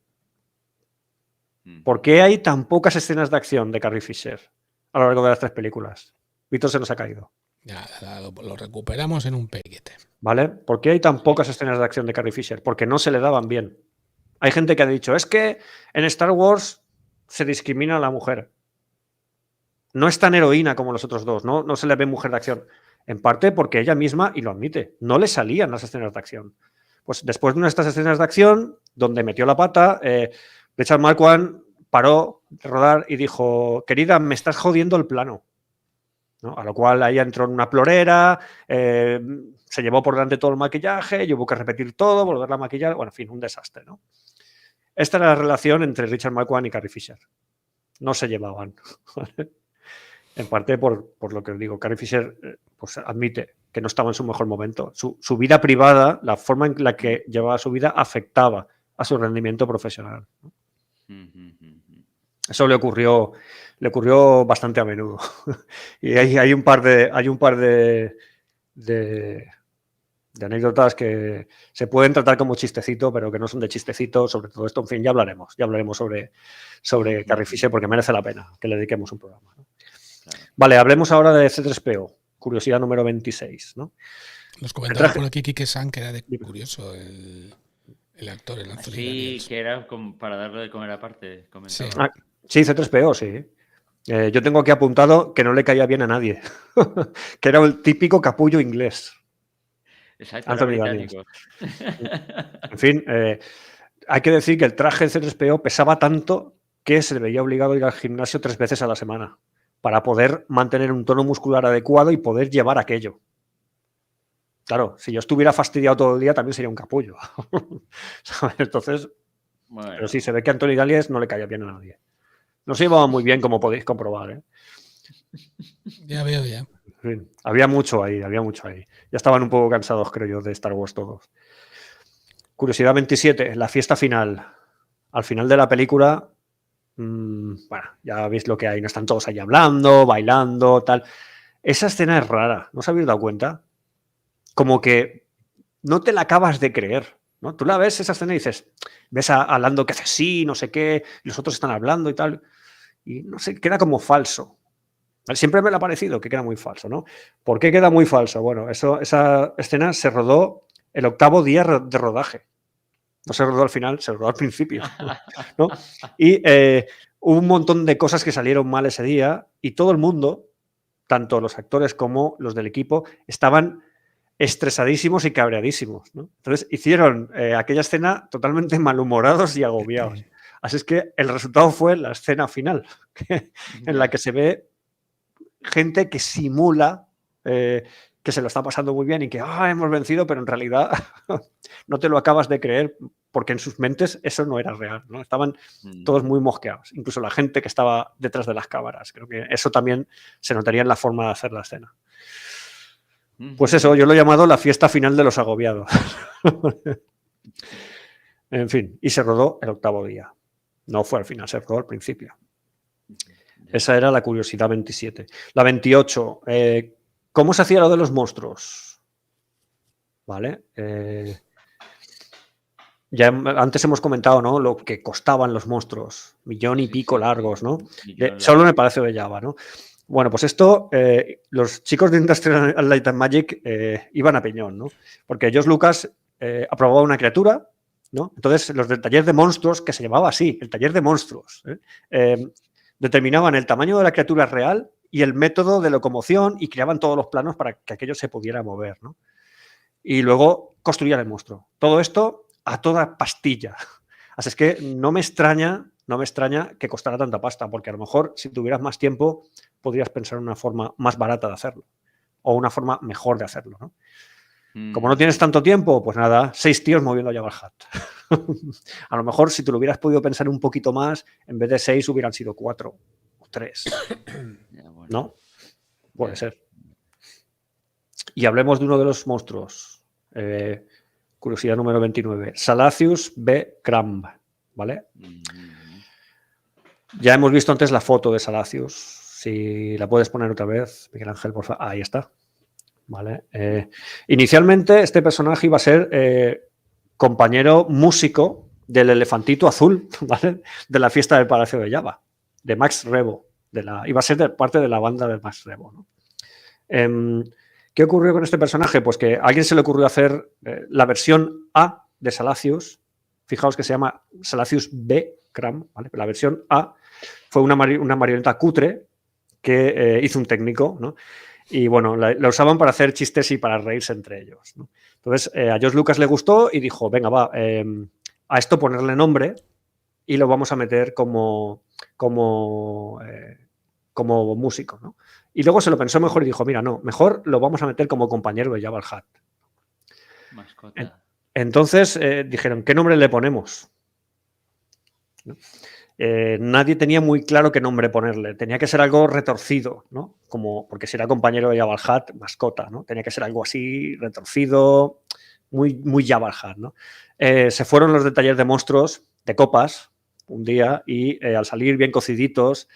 ¿Por qué hay tan pocas escenas de acción de Carrie Fisher a lo largo de las 3 películas? Víctor se nos ha caído. Ya, lo recuperamos en un periquete. ¿Vale? ¿Por qué hay tan pocas escenas de acción de Carrie Fisher? Porque no se le daban bien. Hay gente que ha dicho, es que en Star Wars se discrimina a la mujer. No es tan heroína como los otros dos, no se le ve mujer de acción. En parte porque ella misma, y lo admite, no le salían las escenas de acción. Pues después de una de estas escenas de acción, donde metió la pata, Richard Marquand paró de rodar y dijo, querida, me estás jodiendo el plano. ¿No? A lo cual ella entró en una plorera, se llevó por delante todo el maquillaje, y hubo que repetir todo, volverla a maquillar, bueno, en fin, un desastre, ¿no? Esta era la relación entre Richard Marquand y Carrie Fisher. No se llevaban. En parte por lo que os digo, Carrie Fisher pues, admite que no estaba en su mejor momento. Su vida privada, la forma en la que llevaba su vida, afectaba a su rendimiento profesional. Eso le ocurrió bastante a menudo. Y hay un par de anécdotas que se pueden tratar como chistecito, pero que no son de chistecito, sobre todo esto. En fin, ya hablaremos sobre Carrie Fisher porque merece la pena que le dediquemos un programa, ¿no? Claro. Vale, hablemos ahora de C3PO, curiosidad número 26, ¿no? Nos comentaba por aquí Quique San que era de curioso el actor, el Anthony Daniels. Sí, que era como para darlo de comer aparte. Sí, C3PO, sí. Yo tengo aquí apuntado que no le caía bien a nadie, que era el típico capullo inglés. Exacto, Anthony Daniels. En fin, hay que decir que el traje de C3PO pesaba tanto que se le veía obligado a ir al gimnasio 3 veces a la semana para poder mantener un tono muscular adecuado y poder llevar aquello. Claro, si yo estuviera fastidiado todo el día también sería un capullo. Entonces, bueno. Pero sí, se ve que a Anthony Daniels no le caía bien a nadie. No se llevaba muy bien, como podéis comprobar, ¿eh? Ya veo, ya. En fin, había mucho ahí. Ya estaban un poco cansados, creo yo, de Star Wars todos. Curiosidad 27, la fiesta final. Al final de la película, bueno, ya veis lo que hay. No están todos ahí hablando, bailando, tal. Esa escena es rara, ¿no os habéis dado cuenta? Como que no te la acabas de creer, ¿no? Tú la ves, esa escena, y dices, ves a Lando que hace sí, no sé qué, y los otros están hablando y tal, y no sé, queda como falso. Siempre me lo ha parecido que queda muy falso, ¿no? ¿Por qué queda muy falso? Bueno, esa escena se rodó el 8º día de rodaje. No se rodó al final, se rodó al principio, ¿no? Y hubo un montón de cosas que salieron mal ese día y todo el mundo, tanto los actores como los del equipo, estaban estresadísimos y cabreadísimos, ¿no? Entonces hicieron aquella escena totalmente malhumorados y agobiados. Así es que el resultado fue la escena final, en la que se ve gente que simula que se lo está pasando muy bien y que hemos vencido, pero en realidad no te lo acabas de creer porque en sus mentes eso no era real, ¿no? Estaban todos muy mosqueados, incluso la gente que estaba detrás de las cámaras. Creo que eso también se notaría en la forma de hacer la escena. Pues eso, yo lo he llamado la fiesta final de los agobiados. En fin, y se rodó el 8º día. No fue al final, se rodó al principio. Esa era la curiosidad 27. La 28, ¿cómo se hacía lo de los monstruos? ¿Vale? Ya antes hemos comentado, ¿no?, lo que costaban los monstruos. 1,5 millones largos, ¿no? Solo en el Palacio de Jabba, ¿no? Bueno, pues esto, los chicos de Industrial Light and Magic iban a piñón, ¿no? Porque George Lucas aprobaba una criatura, ¿no? Entonces, los del taller de monstruos, que se llamaba así, el taller de monstruos, determinaban el tamaño de la criatura real y el método de locomoción y creaban todos los planos para que aquello se pudiera mover, ¿no? Y luego construían el monstruo. Todo esto a toda pastilla. Así es que no me extraña que costara tanta pasta, porque a lo mejor si tuvieras más tiempo podrías pensar en una forma más barata de hacerlo o una forma mejor de hacerlo, ¿no? Como no tienes tanto tiempo, pues nada, 6 tíos moviendo Jabba el Hutt. A lo mejor si te lo hubieras podido pensar un poquito más, en vez de 6 hubieran sido 4 o 3. Ya, bueno. ¿No? Puede ser. Y hablemos de uno de los monstruos. Curiosidad número 29. Salacius B. Crumb, ¿vale? Ya hemos visto antes la foto de Salacius. Si la puedes poner otra vez, Miguel Ángel, por favor. Ahí está. ¿Vale? Inicialmente este personaje iba a ser compañero músico del elefantito azul, ¿vale? De la fiesta del Palacio de Jabba, de Max Rebo. Iba a ser parte de la banda de Max Rebo, ¿no? ¿Qué ocurrió con este personaje? Pues que a alguien se le ocurrió hacer la versión A de Salacius. Fijaos que se llama Salacius B. Crumb, ¿vale? La versión A fue una marioneta cutre que hizo un técnico, ¿no? Y bueno, la usaban para hacer chistes y para reírse entre ellos, ¿no? Entonces, a George Lucas le gustó y dijo, venga, va, a esto ponerle nombre y lo vamos a meter como músico, ¿no? Y luego se lo pensó mejor y dijo, mira, no, mejor lo vamos a meter como compañero de Jabba el Hutt. Mascota. Entonces dijeron, ¿qué nombre le ponemos? ¿No? Nadie tenía muy claro qué nombre ponerle. Tenía que ser algo retorcido, ¿no? Porque si era compañero de Jabba el Hutt, mascota, ¿no? Tenía que ser algo así, retorcido, muy Jabba el Hutt, ¿no? Se fueron los detalles de monstruos, de copas, un día, y al salir bien cociditos,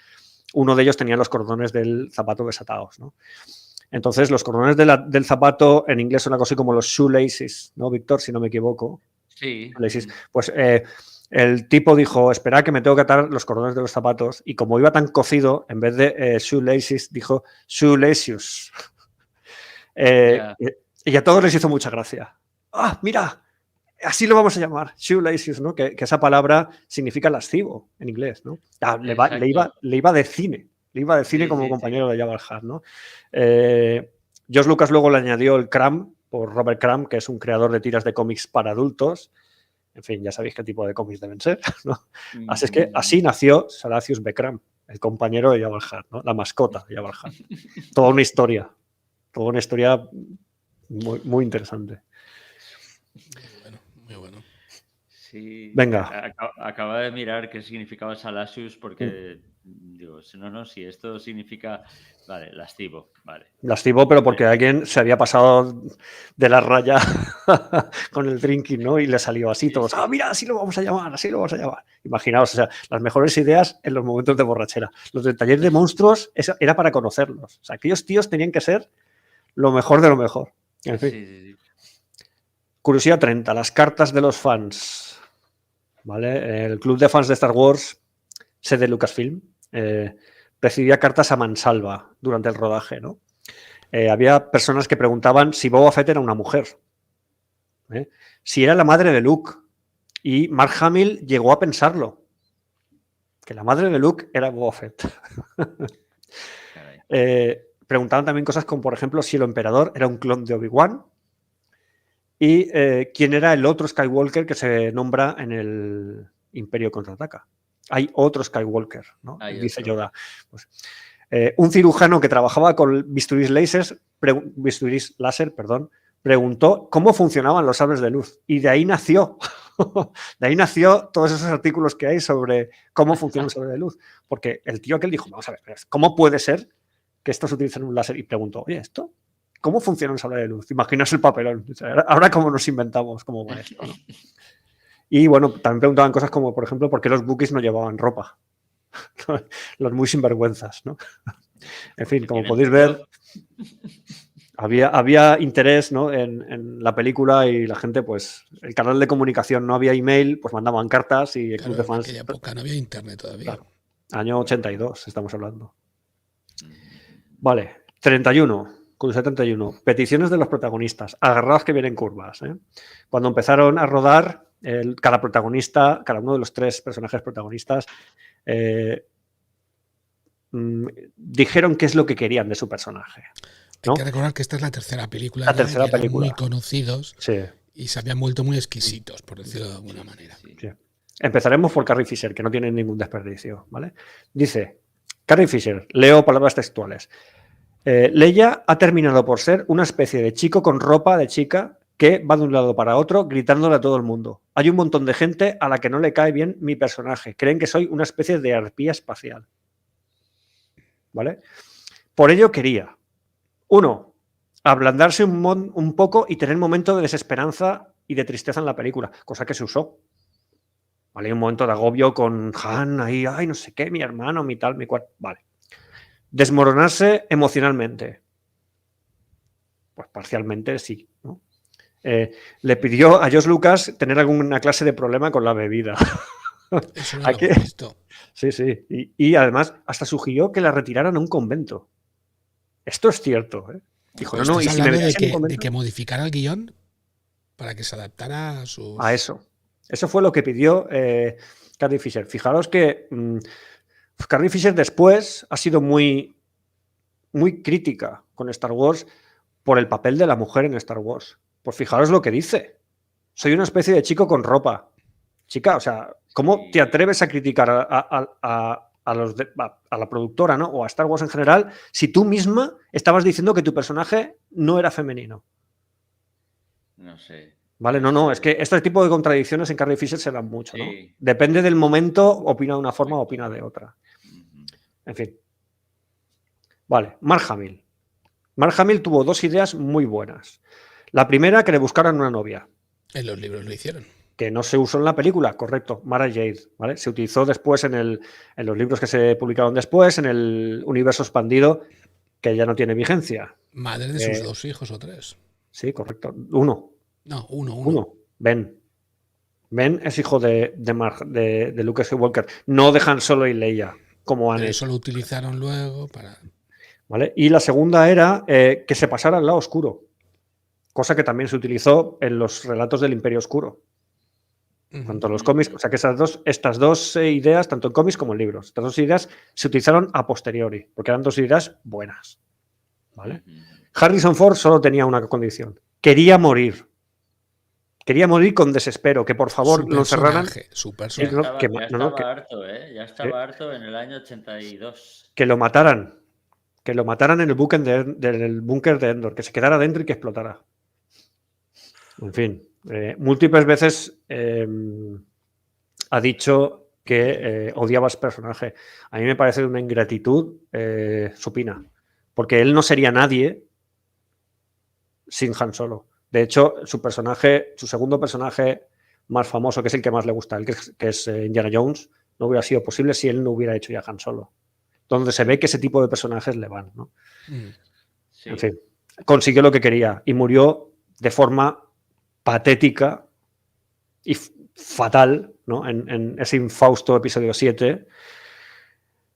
uno de ellos tenía los cordones del zapato desatados, ¿no? Entonces, los cordones del zapato en inglés son algo así como los shoelaces, ¿no, Víctor? Si no me equivoco. Sí. Pues el tipo dijo, espera que me tengo que atar los cordones de los zapatos, y como iba tan cocido, en vez de shoelaces, dijo shoelacious. Y a todos les hizo mucha gracia. ¡Ah, mira! Así lo vamos a llamar, shoelacious, ¿no? Que esa palabra significa lascivo en inglés, ¿no? Le iba de cine. Le iba de cine como compañero de Jabba el Hutt, ¿no? George Lucas luego le añadió el Crumb por Robert Crumb, que es un creador de tiras de cómics para adultos. En fin, ya sabéis qué tipo de cómics deben ser, ¿no? Así es que así nació Salacius B. Crumb, el compañero de Jabba el Hutt, ¿no? La mascota de Jabba el Hutt. Toda una historia muy, muy interesante. Muy bueno. Sí, venga. Acaba de mirar qué significaba Salacius porque digo, no, si esto significa, vale, lascivo, vale. Lascivo, pero porque alguien se había pasado de la raya con el drinking, ¿no? Y le salió así todos, mira, así lo vamos a llamar, así lo vamos a llamar. Imaginaos, o sea, las mejores ideas en los momentos de borrachera. Los detalles de monstruos era para conocerlos. O sea, aquellos tíos tenían que ser lo mejor de lo mejor. En fin. Sí. Curiosidad 30, las cartas de los fans. ¿Vale? El club de fans de Star Wars, sede Lucasfilm, recibía cartas a mansalva durante el rodaje, ¿no? Había personas que preguntaban si Boba Fett era una mujer, si era la madre de Luke, y Mark Hamill llegó a pensarlo, que la madre de Luke era Boba Fett. Preguntaban también cosas como, por ejemplo, si el emperador era un clon de Obi-Wan, y quién era el otro Skywalker que se nombra en el Imperio Contraataca. Hay otro Skywalker, ¿no? Dice Yoda. Pues, un cirujano que trabajaba con bisturís láser, preguntó cómo funcionaban los sables de luz. Y de ahí nació. De ahí nació todos esos artículos que hay sobre cómo funciona un sable de luz. Porque el tío aquel dijo, vamos a ver, ¿cómo puede ser que estos utilicen un láser? Y preguntó, oye, ¿esto? ¿Cómo funciona un sable de luz? Imaginaos el papelón. O sea, ahora cómo nos inventamos como maestro, ¿no? Y bueno, también preguntaban cosas como, por ejemplo, ¿por qué los Wookiees no llevaban ropa? Los muy sinvergüenzas, ¿no? En fin, como podéis ver, había interés, ¿no? en la película, y la gente, pues, el canal de comunicación, no había email, pues mandaban cartas y el club de fans. En aquella época no había internet todavía. Claro, año 82 estamos hablando. Vale, 31. Curiosidad 31. Peticiones de los protagonistas. Agarraos que vienen curvas, ¿eh? Cuando empezaron a rodar, cada protagonista, cada uno de los 3 personajes protagonistas, dijeron qué es lo que querían de su personaje, ¿no? Hay que recordar que esta es la tercera película. La tercera película. Muy conocidos, sí, y se habían vuelto muy exquisitos, por decirlo de alguna manera. Sí. Empezaremos por Carrie Fisher, que no tiene ningún desperdicio, ¿vale? Dice, Carrie Fisher, leo palabras textuales. Leia ha terminado por ser una especie de chico con ropa de chica que va de un lado para otro gritándole a todo el mundo. Hay un montón de gente a la que no le cae bien mi personaje. Creen que soy una especie de arpía espacial. ¿Vale? Por ello quería, 1, ablandarse un poco y tener momentos de desesperanza y de tristeza en la película, cosa que se usó. ¿Vale? Hay un momento de agobio con Han ahí, ay, no sé qué, mi hermano, mi tal, mi cual. Vale. Desmoronarse emocionalmente. Pues parcialmente sí, ¿no? Le pidió a George Lucas tener alguna clase de problema con la bebida. Eso no lo hemos visto. Sí, sí. Y además hasta sugirió que la retiraran a un convento. Esto es cierto, ¿eh? Dijo, Pero no, estás y si me hablando metías en un de que convento. modificara el guión para que se adaptara a sus... A eso. Eso fue lo que pidió Carrie Fisher. Fijaros que Carrie Fisher después ha sido muy, muy crítica con Star Wars por el papel de la mujer en Star Wars. Pues fijaros lo que dice. Soy una especie de chico con ropa. Chica, o sea, ¿cómo te atreves a criticar a la productora, ¿no? O a Star Wars en general si tú misma estabas diciendo que tu personaje no era femenino? No sé. Vale, no, es que este tipo de contradicciones en Carrie Fisher se dan mucho, ¿no? Sí. Depende del momento, opina de una forma o opina de otra. En fin. Vale, Mark Hamill. Mark Hamill tuvo 2 ideas muy buenas. La primera, que le buscaran una novia. En los libros lo hicieron. Que no se usó en la película, correcto, Mara Jade, ¿vale? Se utilizó después en los libros que se publicaron después, en el universo expandido, que ya no tiene vigencia. Madre de sus 2 hijos o 3. Sí, correcto. 1. No, uno. Ben. Ben es hijo de Luke Skywalker. No de Han Solo y Leia, como han Pero hecho. eso lo utilizaron luego para... ¿Vale? Y la segunda era que se pasara al lado oscuro, cosa que también se utilizó en los relatos del Imperio Oscuro. Tanto en los cómics, o sea que estas dos ideas, tanto en cómics como en libros, estas 2 ideas se utilizaron a posteriori, porque eran 2 ideas buenas. ¿Vale? Harrison Ford solo tenía una condición: quería morir. Quería morir con desespero, que por favor lo encerraran. Su personaje. Ya estaba harto, ¿eh? Ya estaba harto en el año 82. Que lo mataran. Que lo mataran en el búnker de Endor, que se quedara dentro y que explotara. En fin, múltiples veces ha dicho que odiaba a ese personaje. A mí me parece de una ingratitud supina, porque él no sería nadie sin Han Solo. De hecho, su segundo personaje más famoso, que es el que más le gusta, que es Indiana Jones, no hubiera sido posible si él no hubiera hecho ya Han Solo. Donde se ve que ese tipo de personajes le van, ¿no? Sí. En fin, consiguió lo que quería y murió de forma patética y fatal, ¿no? En ese infausto episodio 7,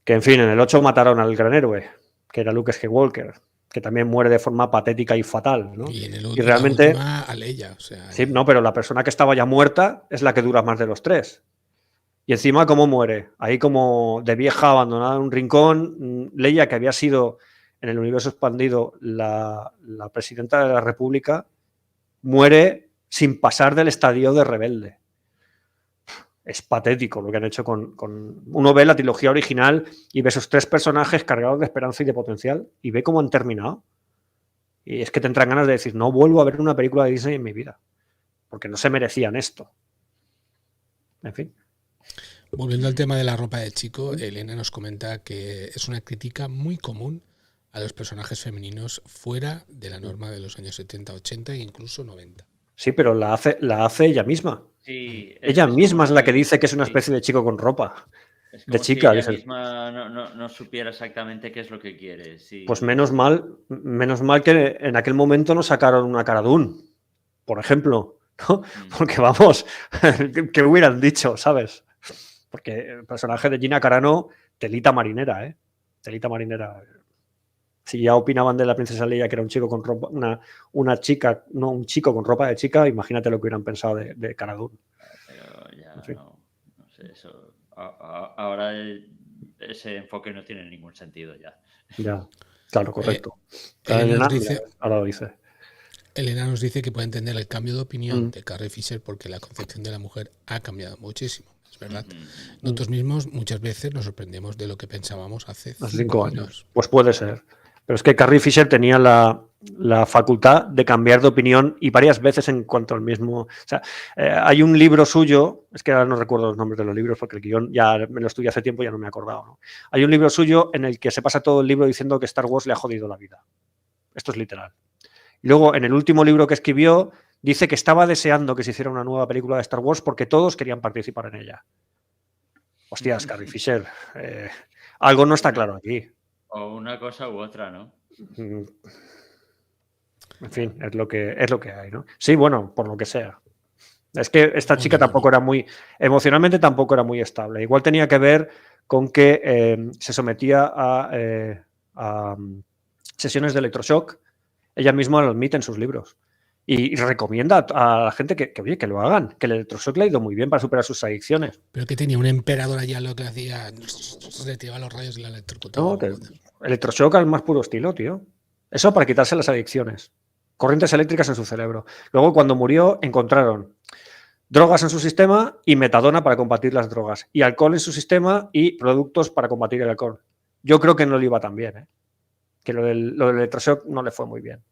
que en fin, en el 8 mataron al gran héroe, que era Luke Skywalker, que también muere de forma patética y fatal, ¿no? Y en el realmente a Leia, o sea, sí, no, pero la persona que estaba ya muerta es la que dura más de los 3. Y encima, ¿cómo muere? Ahí como de vieja abandonada en un rincón. Leia, que había sido en el universo expandido la presidenta de la República, muere sin pasar del estadio de rebelde. Es patético lo que han hecho con... Uno ve la trilogía original y ve esos 3 personajes cargados de esperanza y de potencial y ve cómo han terminado. Y es que te entran ganas de decir, no vuelvo a ver una película de Disney en mi vida, porque no se merecían esto. En fin. Volviendo al tema de la ropa de chico, Elena nos comenta que es una crítica muy común a los personajes femeninos fuera de la norma de los años 70, 80 e incluso 90. Sí, pero la hace ella misma. Sí, ella misma es la que dice que es una especie de chico con ropa. Es como de chica. Si ella misma no supiera exactamente qué es lo que quiere. Sí. Pues menos mal que en aquel momento no sacaron una Cara Dune, por ejemplo, ¿no? Porque vamos, ¿qué hubieran dicho, sabes? Porque el personaje de Gina Carano, telita marinera, ¿eh? Telita marinera. Si ya opinaban de la princesa Leia que era un chico con ropa, una chica, no un chico con ropa de chica, imagínate lo que hubieran pensado de Cara Dune. Pero ya en fin. No sé, eso. Ahora ese enfoque no tiene ningún sentido ya. Ya, claro, correcto. Elena ahora lo dice. Elena nos dice que puede entender el cambio de opinión de Carrie Fisher porque la concepción de la mujer ha cambiado muchísimo. Es verdad. Nosotros mismos muchas veces nos sorprendemos de lo que pensábamos hace 5 años. Pues puede ser. Pero es que Carrie Fisher tenía la facultad de cambiar de opinión y varias veces en cuanto al mismo... O sea, hay un libro suyo, es que ahora no recuerdo los nombres de los libros porque el guión ya me lo estudié hace tiempo y ya no me he acordado, ¿no? Hay un libro suyo en el que se pasa todo el libro diciendo que Star Wars le ha jodido la vida. Esto es literal. Y luego, en el último libro que escribió, dice que estaba deseando que se hiciera una nueva película de Star Wars porque todos querían participar en ella. Hostias, Carrie Fisher, algo no está claro aquí. O una cosa u otra, ¿no? En fin, es lo que hay, ¿no? Sí, bueno, por lo que sea. Es que esta chica tampoco era muy... Emocionalmente tampoco era muy estable. Igual tenía que ver con que se sometía a sesiones de electroshock. Ella misma lo admite en sus libros. Y recomienda a la gente oye, que lo hagan, que el electroshock le ha ido muy bien para superar sus adicciones. Pero que tenía un emperador allá lo que hacía, retiraba los rayos y la electrocutaba. No, que electroshock al más puro estilo, tío. Eso para quitarse las adicciones. Corrientes eléctricas en su cerebro. Luego, cuando murió, encontraron drogas en su sistema y metadona para combatir las drogas. Y alcohol en su sistema y productos para combatir el alcohol. Yo creo que no le iba tan bien, ¿eh? Que lo del electroshock no le fue muy bien.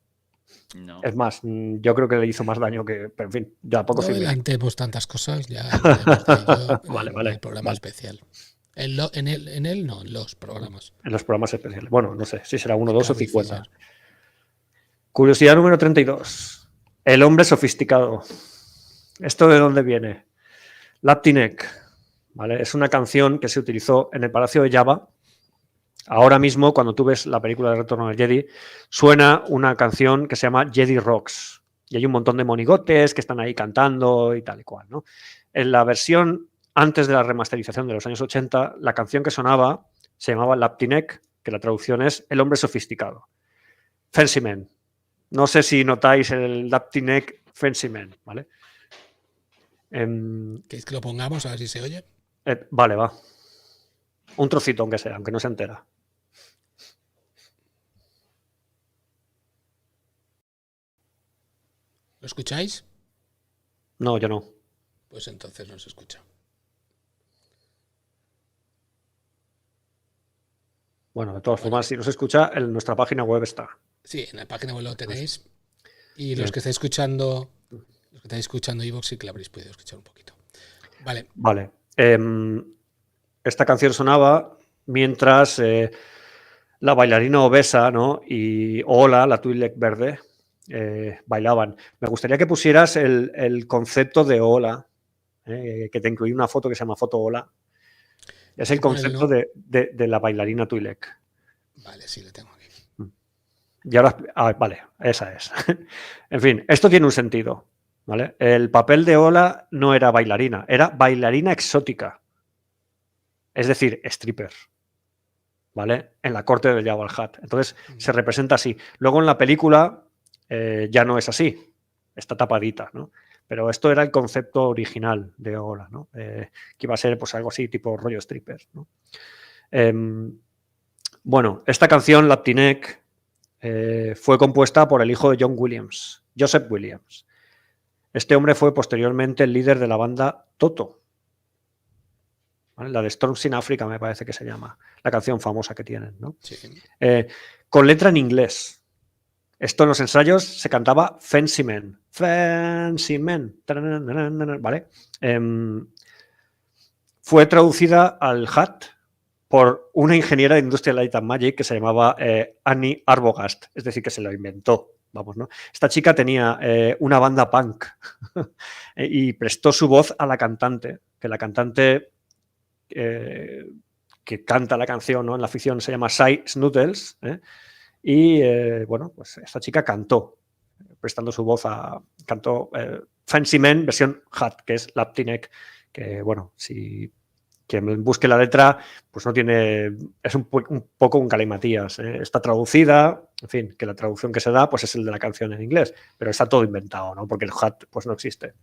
No. Es más, yo creo que le hizo más daño que... Pero en fin, ya poco sirve. No adelantemos tantas cosas, ya vale. el programa especial. En él no, en los programas. En los programas especiales. Bueno, no sé si será 1, 2 o 50. Curiosidad número 32. El hombre sofisticado. ¿Esto de dónde viene? Laptinek, ¿vale? Es una canción que se utilizó en el Palacio de Jabba. Ahora mismo, cuando tú ves la película de Retorno del Jedi, suena una canción que se llama Jedi Rocks. Y hay un montón de monigotes que están ahí cantando y tal y cual, ¿no? En la versión antes de la remasterización de los años 80, la canción que sonaba se llamaba Laptinek, que la traducción es El hombre sofisticado. Fancy Man. No sé si notáis el Laptinek Fancy Man, ¿vale? ¿Queréis que lo pongamos a ver si se oye? Vale, va. Un trocito, aunque sea, aunque no se entera. ¿Lo escucháis? No, yo no. Pues entonces no se escucha. Bueno, de todas formas, si no se escucha, en nuestra página web está. Sí, en la página web lo tenéis. Y los que estáis escuchando iVoox sí que la habréis podido escuchar un poquito. Vale. Vale. Esta canción sonaba mientras la bailarina obesa, ¿no? Y Ola, la Twi'lek verde, bailaban. Me gustaría que pusieras el concepto de Ola, que te incluí una foto que se llama foto Ola. Es el concepto de la bailarina Twi'lek. Vale, sí, lo tengo aquí. Y ahora, vale, esa es. En fin, esto tiene un sentido, ¿vale? El papel de Ola no era bailarina, era bailarina exótica. Es decir, stripper, ¿vale? En la corte de Jabba el Hutt. Entonces, se representa así. Luego en la película ya no es así, está tapadita, ¿no? Pero esto era el concepto original de Ola, ¿no? Que iba a ser pues algo así, tipo rollo stripper, ¿no? Bueno, esta canción, Laptinek, fue compuesta por el hijo de John Williams, Joseph Williams. Este hombre fue posteriormente el líder de la banda Toto, ¿vale? La de Storms in Africa me parece que se llama, la canción famosa que tienen, ¿no? Sí. Con letra en inglés. Esto en los ensayos se cantaba Fancy Man, ¿vale? Fue traducida al Hutt por una ingeniera de Industrial Light and Magic que se llamaba Annie Arbogast, es decir, que se lo inventó, vamos, ¿no? Esta chica tenía una banda punk y prestó su voz a la cantante, que la cantante que canta la canción, ¿no? En la ficción se llama Sy Snootles, y bueno, pues esta chica cantó, prestando su voz cantó Fancy Man versión Hutt, que es Laptinek, que bueno, si quien busque la letra, pues no tiene, es un poco un calimatías, está traducida, en fin, que la traducción que se da pues es el de la canción en inglés, pero está todo inventado, ¿no? Porque el Hutt pues no existe.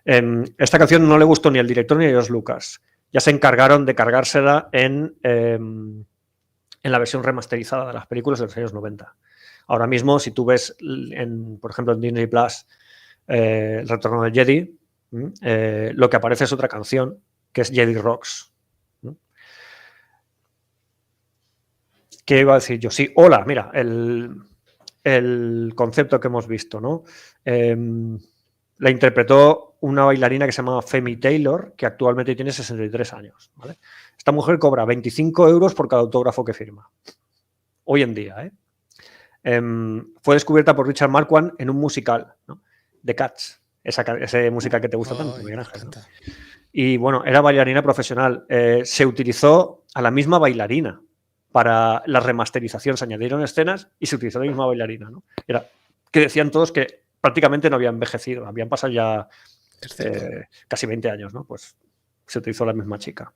Esta canción no le gustó ni al director ni a George Lucas, ya se encargaron de cargársela en la versión remasterizada de las películas de los años 90. Ahora mismo, si tú ves, por ejemplo, en Disney Plus, El Retorno del Jedi, lo que aparece es otra canción, que es Jedi Rocks. ¿Qué iba a decir yo? Sí, hola, mira, el concepto que hemos visto, ¿no? La interpretó una bailarina que se llama Femi Taylor, que actualmente tiene 63 años, ¿vale? Esta mujer cobra 25 euros por cada autógrafo que firma. Hoy en día, ¿eh? Fue descubierta por Richard Marquand en un musical, ¿no? The Cats, esa música que te gusta tanto, Miguel Ángel, ¿no? Y bueno, era bailarina profesional. Se utilizó a la misma bailarina para la remasterización, se añadieron escenas y se utilizó la misma bailarina, ¿no? Era que decían todos que prácticamente no había envejecido, habían pasado ya casi 20 años, ¿no? Pues se utilizó la misma chica.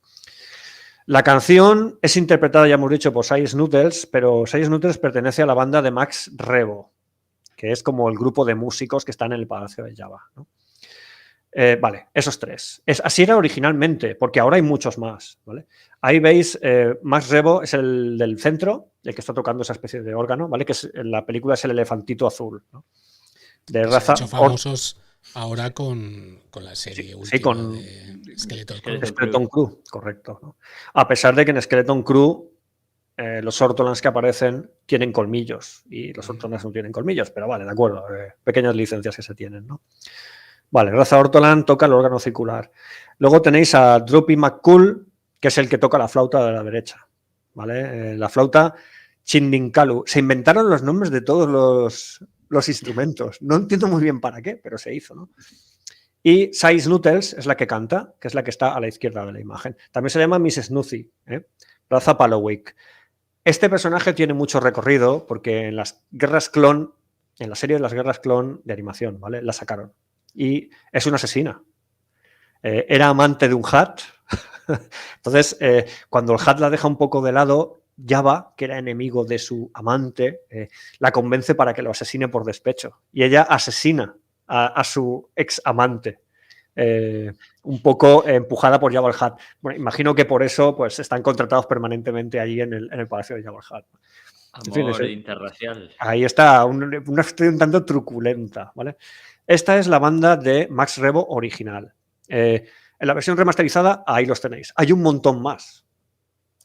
La canción es interpretada, ya hemos dicho, por Science Noodles, pero Science Noodles pertenece a la banda de Max Rebo, que es como el grupo de músicos que están en el Palacio de Java, ¿no? Vale, esos tres. Así era originalmente, porque ahora hay muchos más, ¿vale? Ahí veis, Max Rebo es el del centro, el que está tocando esa especie de órgano, ¿vale? Que en la película es el elefantito azul, ¿no? De raza. Se han hecho famosos ahora con la serie última de Skeleton Crew, correcto, ¿no? A pesar de que en Skeleton Crew los Ortolans que aparecen tienen colmillos y los Ortolans no tienen colmillos, pero vale, de acuerdo, pequeñas licencias que se tienen, ¿no? Vale, raza Ortolan toca el órgano circular. Luego tenéis a Droopy McCool, que es el que toca la flauta de la derecha, ¿vale? La flauta Chindinkalu. Se inventaron los nombres de todos los instrumentos. No entiendo muy bien para qué, pero se hizo, ¿no? Y Science Noodles es la que canta, que es la que está a la izquierda de la imagen. También se llama Miss Snoozy, raza Palowick. Este personaje tiene mucho recorrido porque en las guerras clon, en la serie de las guerras clon de animación, ¿vale? La sacaron. Y es una asesina. Era amante de un Hat. Entonces, cuando el Hat la deja un poco de lado, Java, que era enemigo de su amante, la convence para que lo asesine por despecho. Y ella asesina a su ex amante. Un poco empujada por Jabba el Hutt. Bueno, imagino que por eso pues, están contratados permanentemente allí en el palacio de Jabba el Hutt. Amor en fin, interracial. Ahí está, una historia un tanto truculenta, ¿vale? Esta es la banda de Max Rebo original. En la versión remasterizada, ahí los tenéis. Hay un montón más,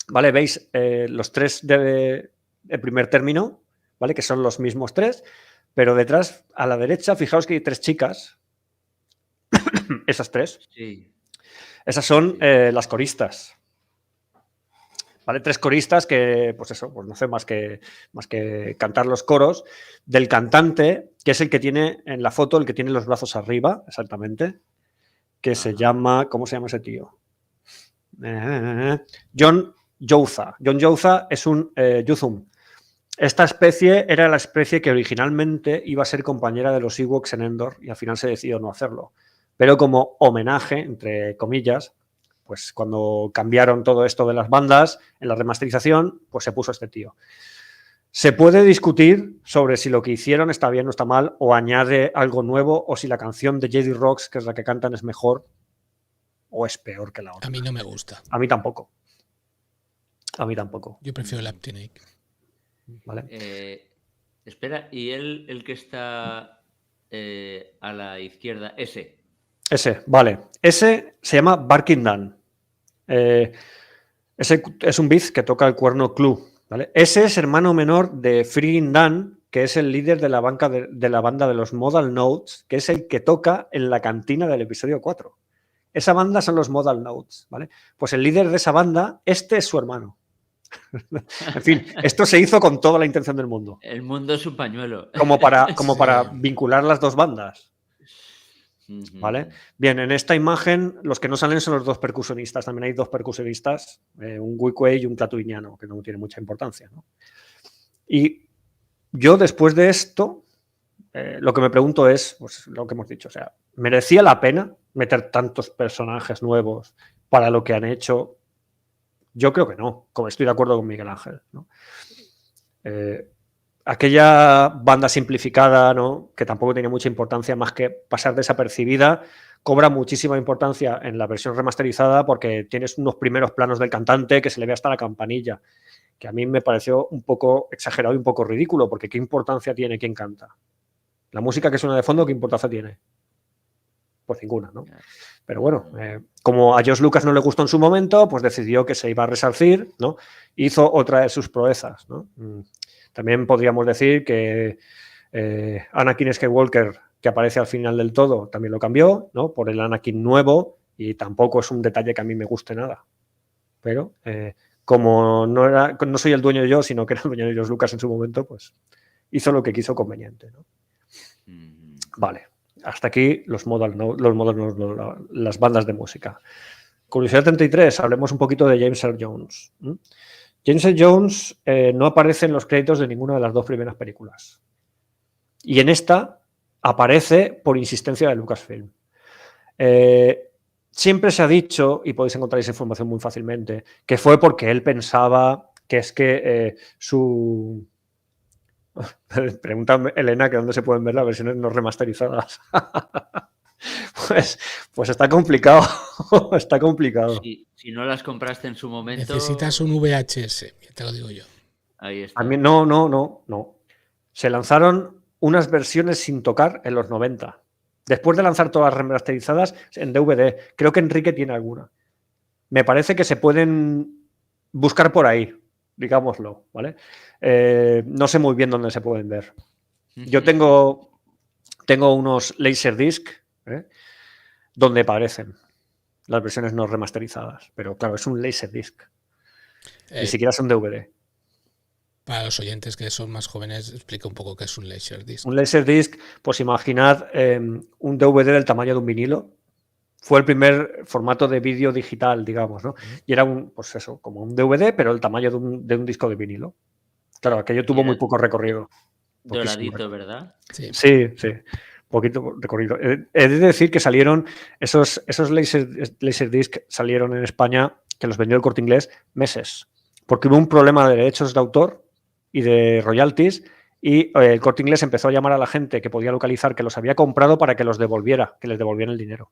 ¿vale? Veis los tres de primer término, ¿vale? Que son los mismos tres, pero detrás, a la derecha, fijaos que hay tres chicas. Esas tres. Sí. Esas son las coristas. ¿Vale? Tres coristas que, pues eso, pues no hacen más que cantar los coros del cantante, que es el que tiene en la foto, el que tiene los brazos arriba, exactamente, que se llama, ¿cómo se llama ese tío? John Jouza. John Jouza es un Yuzum. Esta especie era la especie que originalmente iba a ser compañera de los Ewoks en Endor y al final se decidió no hacerlo. Pero como homenaje, entre comillas, pues cuando cambiaron todo esto de las bandas, en la remasterización, pues se puso este tío. Se puede discutir sobre si lo que hicieron está bien o está mal, o añade algo nuevo, o si la canción de Jedi Rocks, que es la que cantan, es mejor o es peor que la otra. A mí no me gusta. A mí tampoco. A mí tampoco. Yo prefiero el Aptinake. ¿Vale? Espera, ¿y el que está a la izquierda? Ese, vale. Ese se llama Barking Dan. Ese es un Biz que toca el cuerno Clu, ¿vale? Ese es hermano menor de Friggin Dan, que es el líder de la banda de los Modal Notes, que es el que toca en la cantina del episodio 4. Esa banda son los Modal Notes, ¿vale? Pues el líder de esa banda, este es su hermano. En fin, esto se hizo con toda la intención del mundo. El mundo es un pañuelo. Como para vincular las dos bandas. ¿Vale? Bien, en esta imagen los que no salen son los dos percusionistas. También hay dos percusionistas, un Wickway y un clatuiniano, que no tiene mucha importancia, ¿no? Y yo después de esto, lo que me pregunto es, pues lo que hemos dicho, o sea, ¿merecía la pena meter tantos personajes nuevos para lo que han hecho? Yo creo que no, como estoy de acuerdo con Miguel Ángel, ¿no? Aquella banda simplificada, ¿no? Que tampoco tiene mucha importancia más que pasar desapercibida, cobra muchísima importancia en la versión remasterizada porque tienes unos primeros planos del cantante que se le ve hasta la campanilla, que a mí me pareció un poco exagerado y un poco ridículo, porque ¿qué importancia tiene quién canta? La música que suena de fondo, ¿qué importancia tiene? Pues ninguna, ¿no? Pero bueno, como a George Lucas no le gustó en su momento, pues decidió que se iba a resarcir, ¿no? Hizo otra de sus proezas, ¿no? También podríamos decir que Anakin Skywalker, que aparece al final del todo, también lo cambió, ¿no? Por el Anakin nuevo, y tampoco es un detalle que a mí me guste nada. Pero como no soy el dueño yo, sino que era el dueño de George Lucas en su momento, pues hizo lo que quiso conveniente, ¿no? Vale, hasta aquí los modernos, las bandas de música. Curiosidad 33, hablemos un poquito de James Earl Jones. James Earl Jones no aparece en los créditos de ninguna de las dos primeras películas. Y en esta aparece por insistencia de Lucasfilm. Siempre se ha dicho, y podéis encontrar esa información muy fácilmente, que fue porque él pensaba que es que su... Pregunta Elena que dónde se pueden ver las versiones no remasterizadas. Pues está complicado. Está complicado. Si no las compraste en su momento... Necesitas un VHS, te lo digo yo. Ahí está. A mí, no. Se lanzaron unas versiones sin tocar en los 90. Después de lanzar todas las remasterizadas en DVD. Creo que Enrique tiene alguna. Me parece que se pueden buscar por ahí, digámoslo, ¿vale? No sé muy bien dónde se pueden ver. Yo tengo unos Laserdisc donde aparecen las versiones no remasterizadas, pero claro, es un Laserdisc. Ni siquiera es un DVD. Para los oyentes que son más jóvenes, explica un poco qué es un Laserdisc. Un Laserdisc, pues imaginad un DVD del tamaño de un vinilo. Fue el primer formato de vídeo digital, digamos, ¿no? Y era pues eso, como un DVD, pero el tamaño de un disco de vinilo. Claro, aquello tuvo muy poco recorrido. Doradito, ¿verdad? Sí. Poquito recorrido. He de decir que salieron esos Laserdisc salieron en España, que los vendió el Corte Inglés, meses. Porque hubo un problema de derechos de autor y de royalties, y el Corte Inglés empezó a llamar a la gente que podía localizar que los había comprado para que los devolviera, que les devolvieran el dinero.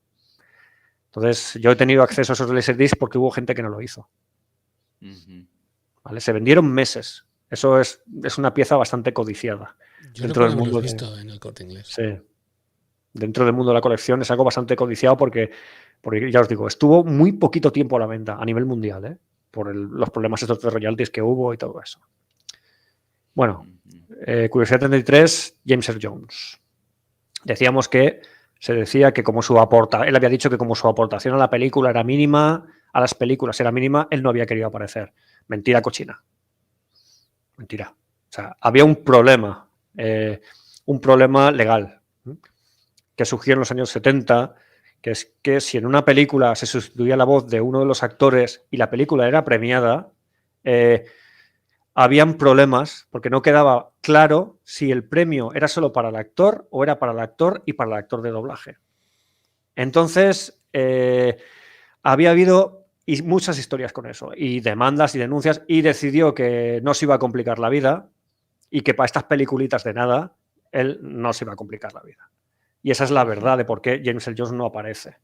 Entonces, yo he tenido acceso a esos Laserdisc porque hubo gente que no lo hizo. ¿Vale? Se vendieron meses. Eso es una pieza bastante codiciada. Yo dentro del mundo visto en el Corte Inglés. Sí. Dentro del mundo de la colección es algo bastante codiciado porque ya os digo, estuvo muy poquito tiempo a la venta a nivel mundial, por los problemas estos de royalties que hubo y todo eso. Bueno, curiosidad 33, James Earl Jones. Decíamos que se decía que como él había dicho que como su aportación a la película era mínima, a las películas era mínima, él no había querido aparecer. Mentira cochina. Mentira. O sea, había un problema legal que surgió en los años 70, que es que si en una película se sustituía la voz de uno de los actores y la película era premiada, habían problemas porque no quedaba claro si el premio era solo para el actor o era para el actor y para el actor de doblaje. Entonces, había habido muchas historias con eso, y demandas y denuncias, y decidió que no se iba a complicar la vida y que para estas peliculitas de nada, él no se iba a complicar la vida. Y esa es la verdad de por qué James Earl Jones no aparece.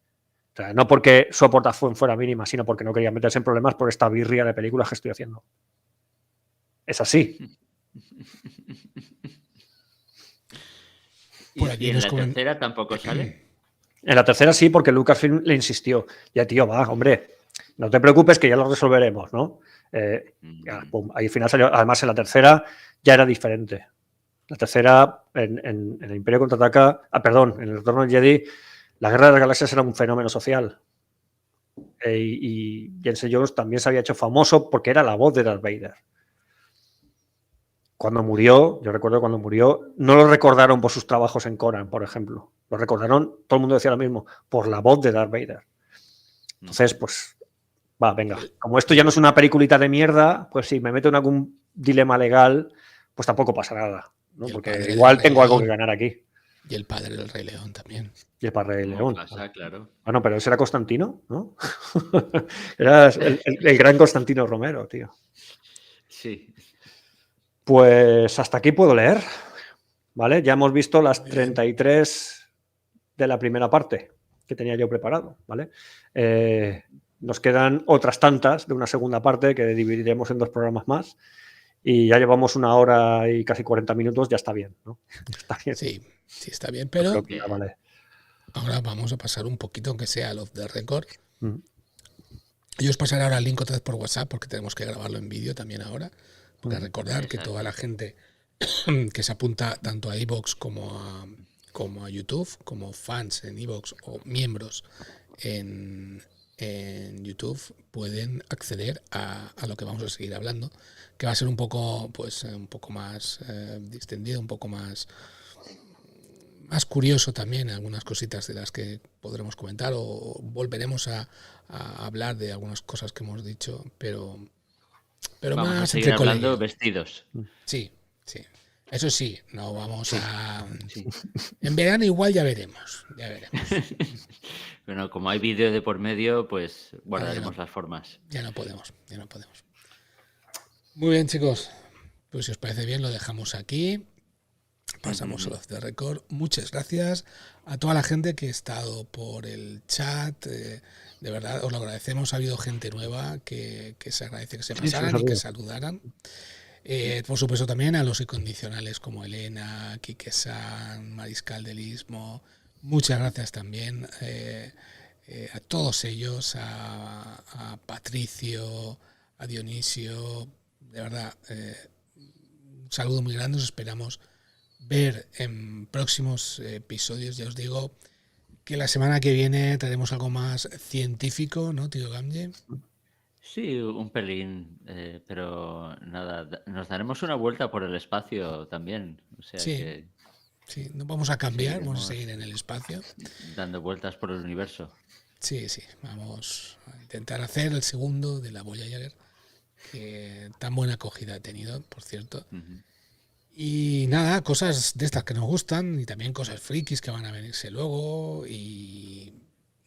O sea, no porque su aportación fuera mínima, sino porque no quería meterse en problemas por esta birria de películas que estoy haciendo. Es así. ¿Y en la tercera tampoco sale? En la tercera sí, porque Lucasfilm le insistió. Ya, tío, va, hombre, no te preocupes que ya lo resolveremos, ¿no? Pum, ahí al final salió. Además, en la tercera ya era diferente. La tercera, en el Imperio Contraataca, en el Retorno del Jedi, la Guerra de las Galaxias era un fenómeno social. Y James Earl Jones también se había hecho famoso porque era la voz de Darth Vader. Cuando murió, yo recuerdo cuando murió, no lo recordaron por sus trabajos en Conan, por ejemplo. Lo recordaron, todo el mundo decía lo mismo, por la voz de Darth Vader. Entonces, pues, venga. Como esto ya no es una peliculita de mierda, pues si me meto en algún dilema legal, pues tampoco pasa nada, ¿no? Porque igual tengo algo que ganar aquí. Y el padre del Rey León también. Y el padre del León. Pasa, claro. Bueno, pero ese era Constantino, ¿no? Era el gran Constantino Romero, tío. Sí. Pues hasta aquí puedo leer, ¿vale? Ya hemos visto las 33 de la primera parte que tenía yo preparado, ¿vale? Nos quedan otras tantas de una segunda parte que dividiremos en 2 programas más, y ya llevamos 1 hora y casi 40 minutos, ya está bien, ¿no? Está bien. Sí, está bien, pero... Vale. ahora vamos a pasar un poquito, aunque sea al off the record. Mm. Yo os pasaré ahora el link otra vez por WhatsApp porque tenemos que grabarlo en vídeo también ahora. Porque recordar que Exacto. toda la gente que se apunta tanto a iVoox como a YouTube, como fans en iVoox o miembros en YouTube, pueden acceder a lo que vamos a seguir hablando, que va a ser un poco, pues, un poco más distendido, un poco más curioso también, algunas cositas de las que podremos comentar o volveremos a hablar de algunas cosas que hemos dicho, pero Vamos a más seguir entre hablando colegas. vestidos. Sí, sí. Eso sí, no vamos Sí, a... sí. En verano igual ya veremos, ya veremos. Bueno, como hay vídeo de por medio, pues Ahora guardaremos las formas. ya no podemos, ya no podemos. Muy bien, chicos. Pues si os parece bien, lo dejamos aquí. Pasamos al off the record. Muchas gracias a toda la gente que ha estado por el chat. De verdad, os lo agradecemos. Ha habido gente nueva que se agradece que se Sí, pasaran sí, y que sabía. saludaran. Por supuesto también a los incondicionales como Elena, Quique San, Mariscal del Istmo. Muchas gracias también a todos ellos, a Patricio, a Dionisio. De verdad, un saludo muy grande. Os esperamos ver en próximos episodios. Ya os digo que la semana que viene traeremos algo más científico, ¿no, tío Gamje? Sí, un pelín, pero nada, nos daremos una vuelta por el espacio también. O sea Sí, que sí, no vamos a cambiar, vamos a seguiremos seguir en el espacio. dando vueltas por el universo. Sí, sí, vamos a intentar hacer el segundo de la Voyager, que tan buena acogida ha tenido, por cierto. Ujú. Y nada, cosas de estas que nos gustan y también cosas frikis que van a venirse luego y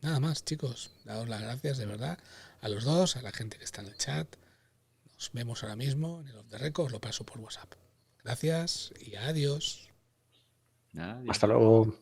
nada más, chicos. Daos las gracias de verdad a los dos, a la gente que está en el chat. Nos vemos ahora mismo en el off the record, os lo paso por WhatsApp. Gracias y adiós. Adiós. Hasta luego.